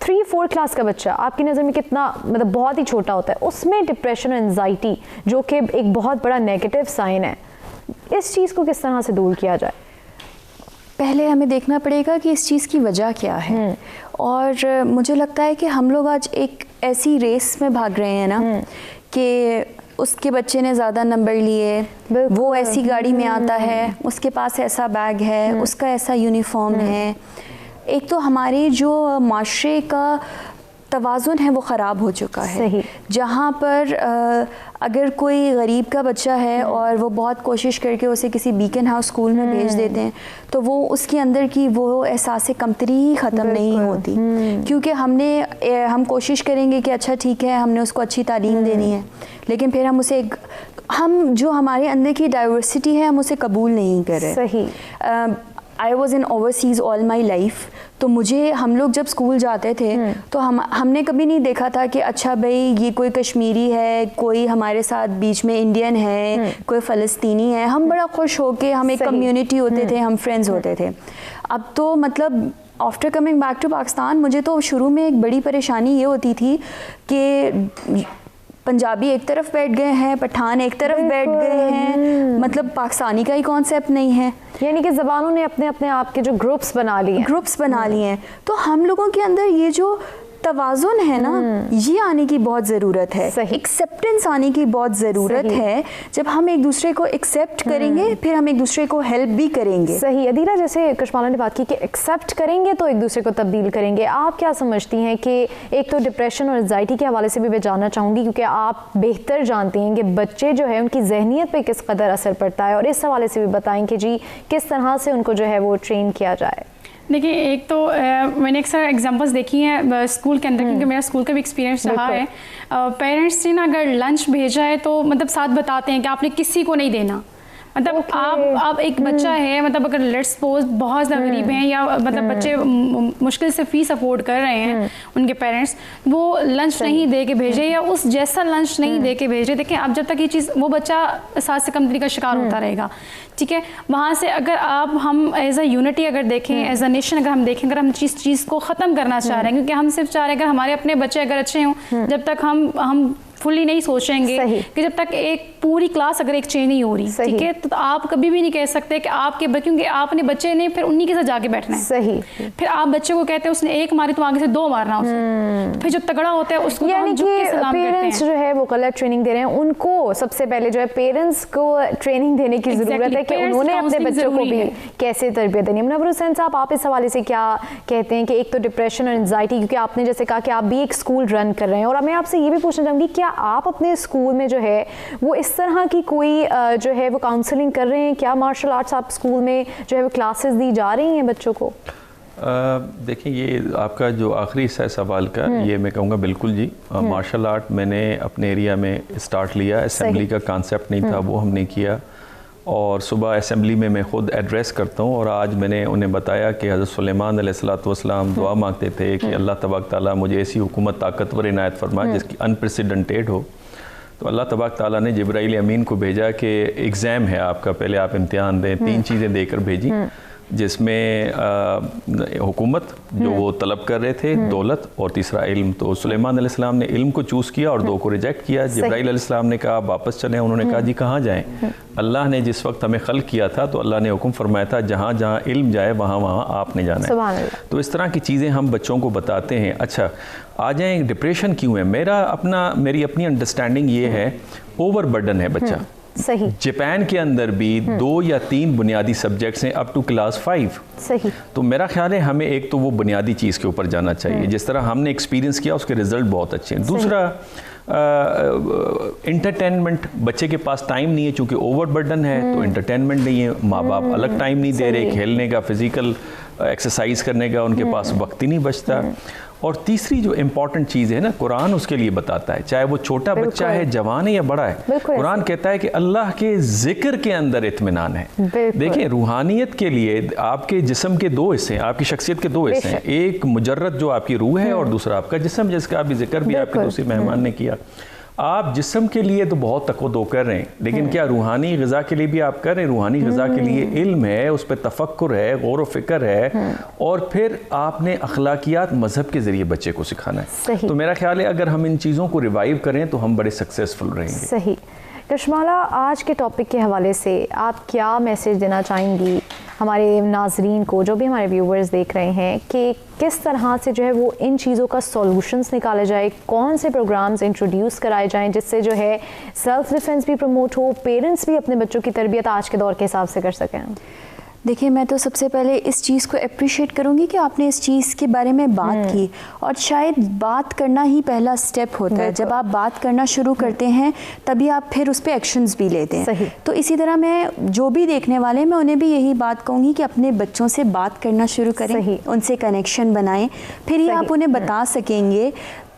3-4 क्लास का बच्चा आपकी नज़र में कितना मतलब बहुत ही छोटा होता है, उसमें डिप्रेशन और एनजाइटी जो कि एक बहुत बड़ा नेगेटिव साइन है, इस चीज़ को किस तरह से दूर किया जाए? पहले हमें देखना पड़ेगा कि इस चीज़ की वजह क्या है। और मुझे लगता है कि हम लोग आज एक ऐसी रेस में भाग रहे हैं ना कि उसके बच्चे ने ज़्यादा नंबर लिए, वो ऐसी गाड़ी में आता है, उसके पास ऐसा बैग है, उसका ऐसा यूनिफॉर्म है। एक तो हमारे जो माशरे का तवाज़ुन है वो ख़राब हो चुका है। जहाँ पर अगर कोई गरीब का बच्चा है और वो बहुत कोशिश करके उसे किसी बीकन हाउस स्कूल में भेज देते हैं तो वो उसके अंदर की वो एहसास कमतरी ही ख़त्म नहीं होती, क्योंकि हम कोशिश करेंगे कि अच्छा ठीक है हमने उसको अच्छी तालीम देनी है, लेकिन फिर हम जो हमारे अंदर की डाइवर्सिटी है हम उसे कबूल नहीं कर रहे। सही। I was in overseas all my life, तो हम लोग जब स्कूल जाते थे तो हमने कभी नहीं देखा था कि अच्छा भाई ये कोई कश्मीरी है, कोई हमारे साथ बीच में इंडियन है, कोई फ़लस्तीनी है। हम बड़ा खुश हो के हम एक कम्युनिटी होते थे, हम फ्रेंड्स होते थे। अब तो मतलब after coming back to Pakistan मुझे तो शुरू में एक बड़ी परेशानी ये होती थी कि पंजाबी एक तरफ बैठ गए हैं, पठान एक तरफ बैठ गए हैं, मतलब पाकिस्तानी का ही कॉन्सेप्ट नहीं है। यानी कि ज़बानों ने अपने अपने आप के जो ग्रुप्स बना लिए हैं। तो हम लोगों के अंदर ये जो तवाज़ुन है ना, ये आने की बहुत ज़रूरत है। एक्सेप्टेंस आने की बहुत ज़रूरत है। जब हम एक दूसरे को एक्सेप्ट करेंगे फिर हम एक दूसरे को हेल्प भी करेंगे। सही। अदीला, जैसे कशवाला ने बात की कि एक्सेप्ट करेंगे तो एक दूसरे को तब्दील करेंगे, आप क्या समझती हैं कि एक तो डिप्रेशन और एंजाइटी के हवाले से भी मैं जानना चाहूँगी क्योंकि आप बेहतर जानती हैं कि बच्चे जो है उनकी जहनीत पर किस कदर असर पड़ता है, और इस हवाले से भी बताएं कि जी किस तरह से उनको जो है वो ट्रेन किया जाए। देखिए, एक तो मैंने अक्सर एग्जांपल्स देखी हैं स्कूल के अंदर, क्योंकि मेरा स्कूल का भी एक्सपीरियंस रहा है। पेरेंट्स ने ना अगर लंच भेजा है तो मतलब साथ बताते हैं कि आपने किसी को नहीं देना। मतलब आप एक बच्चा है, मतलब अगर लेट्स सपोज बहुत ज़्यादा गरीब हैं या मतलब बच्चे मुश्किल से फीस अफोर्ड कर रहे हैं, उनके पेरेंट्स वो लंच नहीं दे के भेजे या उस जैसा लंच नहीं दे के भेजे। देखिए, अब जब तक ये चीज़ वो बच्चा साथ से कमतरी का शिकार होता रहेगा, ठीक है। वहाँ से अगर हम एज अ यूनिटी अगर देखें, एज अ नेशन अगर हम देखें, अगर हम चीज़ को ख़त्म करना चाह रहे हैं, क्योंकि हम सिर्फ चाह रहे हैं अगर हमारे अपने बच्चे अगर अच्छे हों, जब तक हम फुली नहीं सोचेंगे कि जब तक एक पूरी क्लास अगर एक चेंज नहीं हो रही, ठीक है, तो आप कभी भी नहीं कह सकते कि आपके क्योंकि आपने बच्चे ने फिर उन्हीं के साथ जाके बैठना है। सही। फिर आप बच्चे को कहते हैं उसने एक मारी तो आगे से 2 मारना उसे, फिर जो तगड़ा होता है उसको यानी कि पेरेंट्स जो है वो गलत ट्रेनिंग दे रहे हैं। उनको सबसे पहले जो है पेरेंट्स को ट्रेनिंग देने की जरूरत है कि उन्होंने अपने बच्चों को भी कैसे तरबियत देनी है। मुनव्वर हुसैन साहब, आप इस हवाले से क्या कहते हैं कि एक तो डिप्रेशन और एंजाइटी, क्योंकि आपने जैसे कहा कि आप भी एक स्कूल रन कर रहे हैं, और मैं आपसे ये भी पूछना चाहूँगी क्या आप अपने स्कूल में जो है वो इस तरह की कोई जो है वो काउंसलिंग कर रहे हैं? क्या मार्शल आर्ट्स आप स्कूल में जो है वो क्लासेस दी जा रही हैं बच्चों को? देखिए, ये आपका जो आखिरी हिस्सा है सवाल का, ये मैं कहूँगा बिल्कुल जी। मार्शल आर्ट मैंने अपने एरिया में स्टार्ट लिया, असेंबली का कॉन्सेप्ट नहीं था, वो हमने किया, और सुबह असेंबली में मैं ख़ुद एड्रेस करता हूँ। और आज मैंने उन्हें बताया कि हज़रत सुलेमान अलैहिस्सलाम दुआ मांगते थे कि अल्लाह तबारक ताला मुझे ऐसी हुकूमत ताकतवर इनायत फरमाए जिसकी अनप्रेसिडेंटेड हो। तो अल्लाह तबारक ताला ने जिब्राइल अमीन को भेजा कि एग्ज़ाम है आपका, पहले आप इम्तिहान दें। 3 चीज़ें देकर भेजी, जिसमें हुकूमत जो वो तलब कर रहे थे, दौलत, और तीसरा इल्म। तो सुलेमान अलैहिस्सलाम ने इल्म को चूज़ किया और 2 को रिजेक्ट किया। जिब्राइल अलैहिस्सलाम ने कहा वापस चलें, उन्होंने कहा जी कहाँ जाएं? अल्लाह ने जिस वक्त हमें खल्क किया था तो अल्लाह ने हुक्म फरमाया था जहाँ जहाँ इल्म जाए वहाँ वहाँ आपने जाना है। तो इस तरह की चीज़ें हम बच्चों को बताते हैं। अच्छा, आ जाएँ डिप्रेशन क्यों है? मेरी अपनी अंडरस्टैंडिंग ये है, ओवर बर्डन है बच्चा। सही। जापान के अंदर भी 2 या 3 बुनियादी सब्जेक्ट्स हैं अप टू क्लास 5। सही। तो मेरा ख्याल है हमें एक तो वो बुनियादी चीज़ के ऊपर जाना चाहिए, जिस तरह हमने एक्सपीरियंस किया उसके रिजल्ट बहुत अच्छे हैं। दूसरा, इंटरटेनमेंट, बच्चे के पास टाइम नहीं है चूँकि ओवर बर्डन है, तो इंटरटेनमेंट नहीं है, माँ बाप अलग टाइम नहीं दे रहे, खेलने का, फिज़िकल एक्सरसाइज करने का उनके पास वक्त ही नहीं बचता। और तीसरी जो इम्पॉर्टेंट चीज़ है ना, कुरान उसके लिए बताता है, चाहे वो छोटा बच्चा है, जवान है या बड़ा है, कुरान कहता है कि अल्लाह के जिक्र के अंदर इत्मीनान है। देखिए, रूहानियत के लिए आपके जिस्म के दो हिस्से हैं, आपकी शख्सियत के दो हिस्से हैं, एक मुजर्रद जो आपकी रूह है और दूसरा आपका जिस्म, जिसका अभी जिक्र भी आपके दूसरे मेहमान ने किया। आप जिस्म के लिए तो बहुत तको-दो कर रहे हैं, लेकिन क्या रूहानी ग़िज़ा के लिए भी आप कर रहे हैं? रूहानी ग़िज़ा के लिए इल्म है, उस पर तफक्कुर है, गौर व फिक्र है, और फिर आपने अखलाकियात मज़हब के ज़रिए बच्चे को सिखाना है। तो मेरा ख्याल है अगर हम इन चीज़ों को रिवाइव करें तो हम बड़े सक्सेसफुल रहेंगे। सही। कशमाला, आज के टॉपिक के हवाले से आप क्या मैसेज देना चाहेंगी हमारे नाजरीन को, जो भी हमारे व्यूवर्स देख रहे हैं, कि किस तरह से जो है वो इन चीज़ों का सॉल्यूशंस निकाले जाए, कौन से प्रोग्राम्स इंट्रोड्यूस कराए जाएं जिससे जो है सेल्फ डिफेंस भी प्रमोट हो, पेरेंट्स भी अपने बच्चों की तरबियत आज के दौर के हिसाब से कर सकें? देखिए, मैं तो सबसे पहले इस चीज़ को अप्रिशिएट करूँगी कि आपने इस चीज़ के बारे में बात की, और शायद बात करना ही पहला स्टेप होता है। जब आप बात करना शुरू करते हैं तभी आप फिर उस पर एक्शंस भी लेते हैं। तो इसी तरह मैं जो भी देखने वाले, मैं उन्हें भी यही बात कहूँगी कि अपने बच्चों से बात करना शुरू करें, उनसे कनेक्शन बनाएं, फिर ही आप उन्हें बता सकेंगे।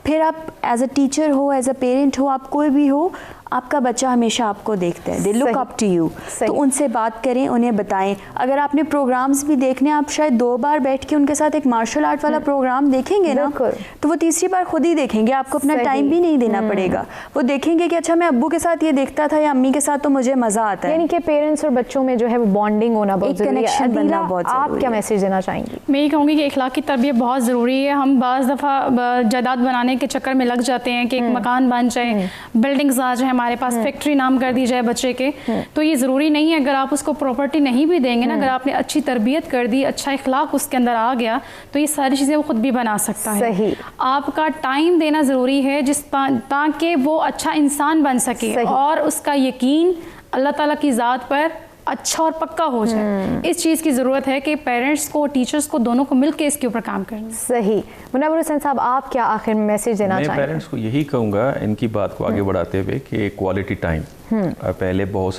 फिर आप एज अ टीचर हो, एज अ पेरेंट हो, आप कोई भी हो, आपका बच्चा हमेशा आपको देखता है, they look up to you. तो उनसे बात करें, उन्हें बताएं। अगर आपने प्रोग्राम्स भी देखने, आप शायद 2 बार बैठ के उनके साथ एक मार्शल आर्ट वाला प्रोग्राम देखेंगे ना, तो वो तीसरी बार खुद ही देखेंगे, आपको अपना टाइम भी नहीं देना पड़ेगा। वो देखेंगे कि अच्छा, मैं अब्बू के साथ ये देखता था या अम्मी के साथ, तो मुझे मज़ा आता है। यानी कि पेरेंट्स और बच्चों में जो है वो बॉन्डिंग होना बहुत ज़रूरी है। बनना बहुत ज़रूरी है। आप क्या मैसेज देना चाहेंगी? मैं ये कहूँगी कि इखलाकी तरबियत बहुत ज़रूरी है। हम बाज़ दफ़ा जायदाद बनाने के चक्कर में लग जाते हैं कि एक मकान बन जाए, बिल्डिंग्स आ जाए हमारे पास, फैक्ट्री नाम कर दी जाए बच्चे के, तो ये ज़रूरी नहीं है। अगर आप उसको प्रॉपर्टी नहीं भी देंगे ना, अगर आपने अच्छी तरबियत कर दी, अच्छा इखलाक उसके अंदर आ गया, तो ये सारी चीज़ें वो खुद भी बना सकता है। सही। आपका टाइम देना ज़रूरी है ताकि वो अच्छा इंसान बन सके और उसका यकीन अल्लाह ताला की ज़ात पर अच्छा और पक्का हो जाए। इस चीज़ की ज़रूरत है कि पेरेंट्स को, टीचर्स को, दोनों को मिलकर इसके ऊपर काम करना। सही। मुनव्वर हुसैन साहब, आप क्या आखिर में मैसेज देना चाहेंगे? मैं पेरेंट्स को यही कहूँगा, इनकी बात को आगे बढ़ाते हुए, कि क्वालिटी टाइम, पहले बहुत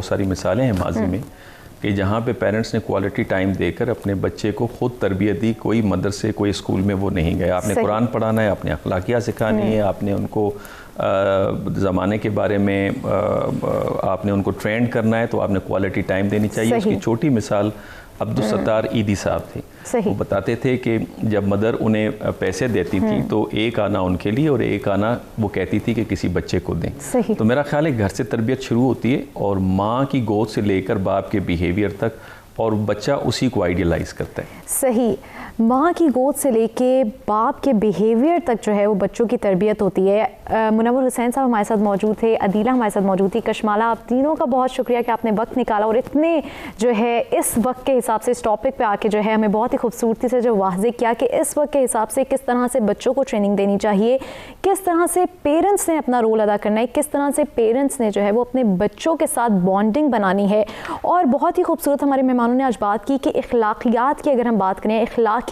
सारी मिसालें हैं माजी में कि जहाँ पे पेरेंट्स ने क्वालिटी टाइम देकर अपने बच्चे को खुद तरबियत दी। कोई मदरसे, कोई स्कूल में वो नहीं गए। आपने कुरान पढ़ाना है, आपने अखलाकियात सिखानी है, आपने उनको ज़माने के बारे में आपने उनको ट्रेंड करना है, तो आपने क्वालिटी टाइम देनी चाहिए। उसकी छोटी मिसाल अब्दुल सत्तार ईदी साहब थे। वो बताते थे कि जब मदर उन्हें पैसे देती थी तो एक आना उनके लिए और एक आना वो कहती थी कि किसी बच्चे को दें। तो मेरा ख्याल है घर से तरबियत शुरू होती है, और माँ की गोद से लेकर बाप के बिहेवियर तक, और बच्चा उसी को आइडियलाइज़ करता है। सही। माँ की गोद से लेके बाप के बिहेवियर तक जो है वो बच्चों की तरबियत होती है। मुनव्वर हुसैन साहब हमारे साथ मौजूद थे, अदीला हमारे साथ मौजूद थी। कशमाला, आप तीनों का बहुत शुक्रिया कि आपने वक्त निकाला और इतने जो है इस वक्त के हिसाब से इस टॉपिक पे आके जो है हमें बहुत ही खूबसूरती से जो वाज़ेह किया कि इस वक्त के हिसाब से किस तरह से बच्चों को ट्रेनिंग देनी चाहिए, किस तरह से पेरेंट्स ने अपना रोल अदा करना है, किस तरह से पेरेंट्स ने जो है वो अपने बच्चों के साथ बॉन्डिंग बनानी है। और बहुत ही खूबसूरत हमारे मेहमानों ने आज बात की कि इखलाकियात की अगर हम बात करें, इखलाकी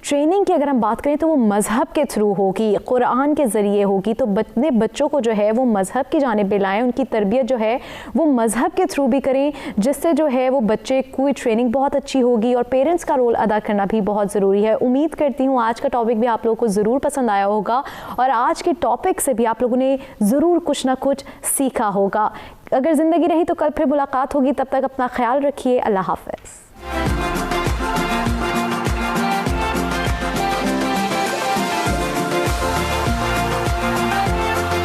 ट्रेनिंग की अगर हम बात करें, तो वो मज़हब के थ्रू होगी, कुरान के ज़रिए होगी। तो अपने बच्चों को जो है वो मज़हब की जानिब लाएं, उनकी तरबियत जो है वो मज़हब के थ्रू भी करें, जिससे जो है वो बच्चे की ट्रेनिंग बहुत अच्छी होगी। और पेरेंट्स का रोल अदा करना भी बहुत ज़रूरी है। उम्मीद करती हूँ आज का टॉपिक भी आप लोगों को ज़रूर पसंद आया होगा और आज के टॉपिक से भी आप लोगों ने ज़रूर कुछ ना कुछ सीखा होगा। अगर ज़िंदगी रही तो कल फिर मुलाकात होगी। तब तक अपना ख्याल रखिए। अल्लाह हाफ़िज़।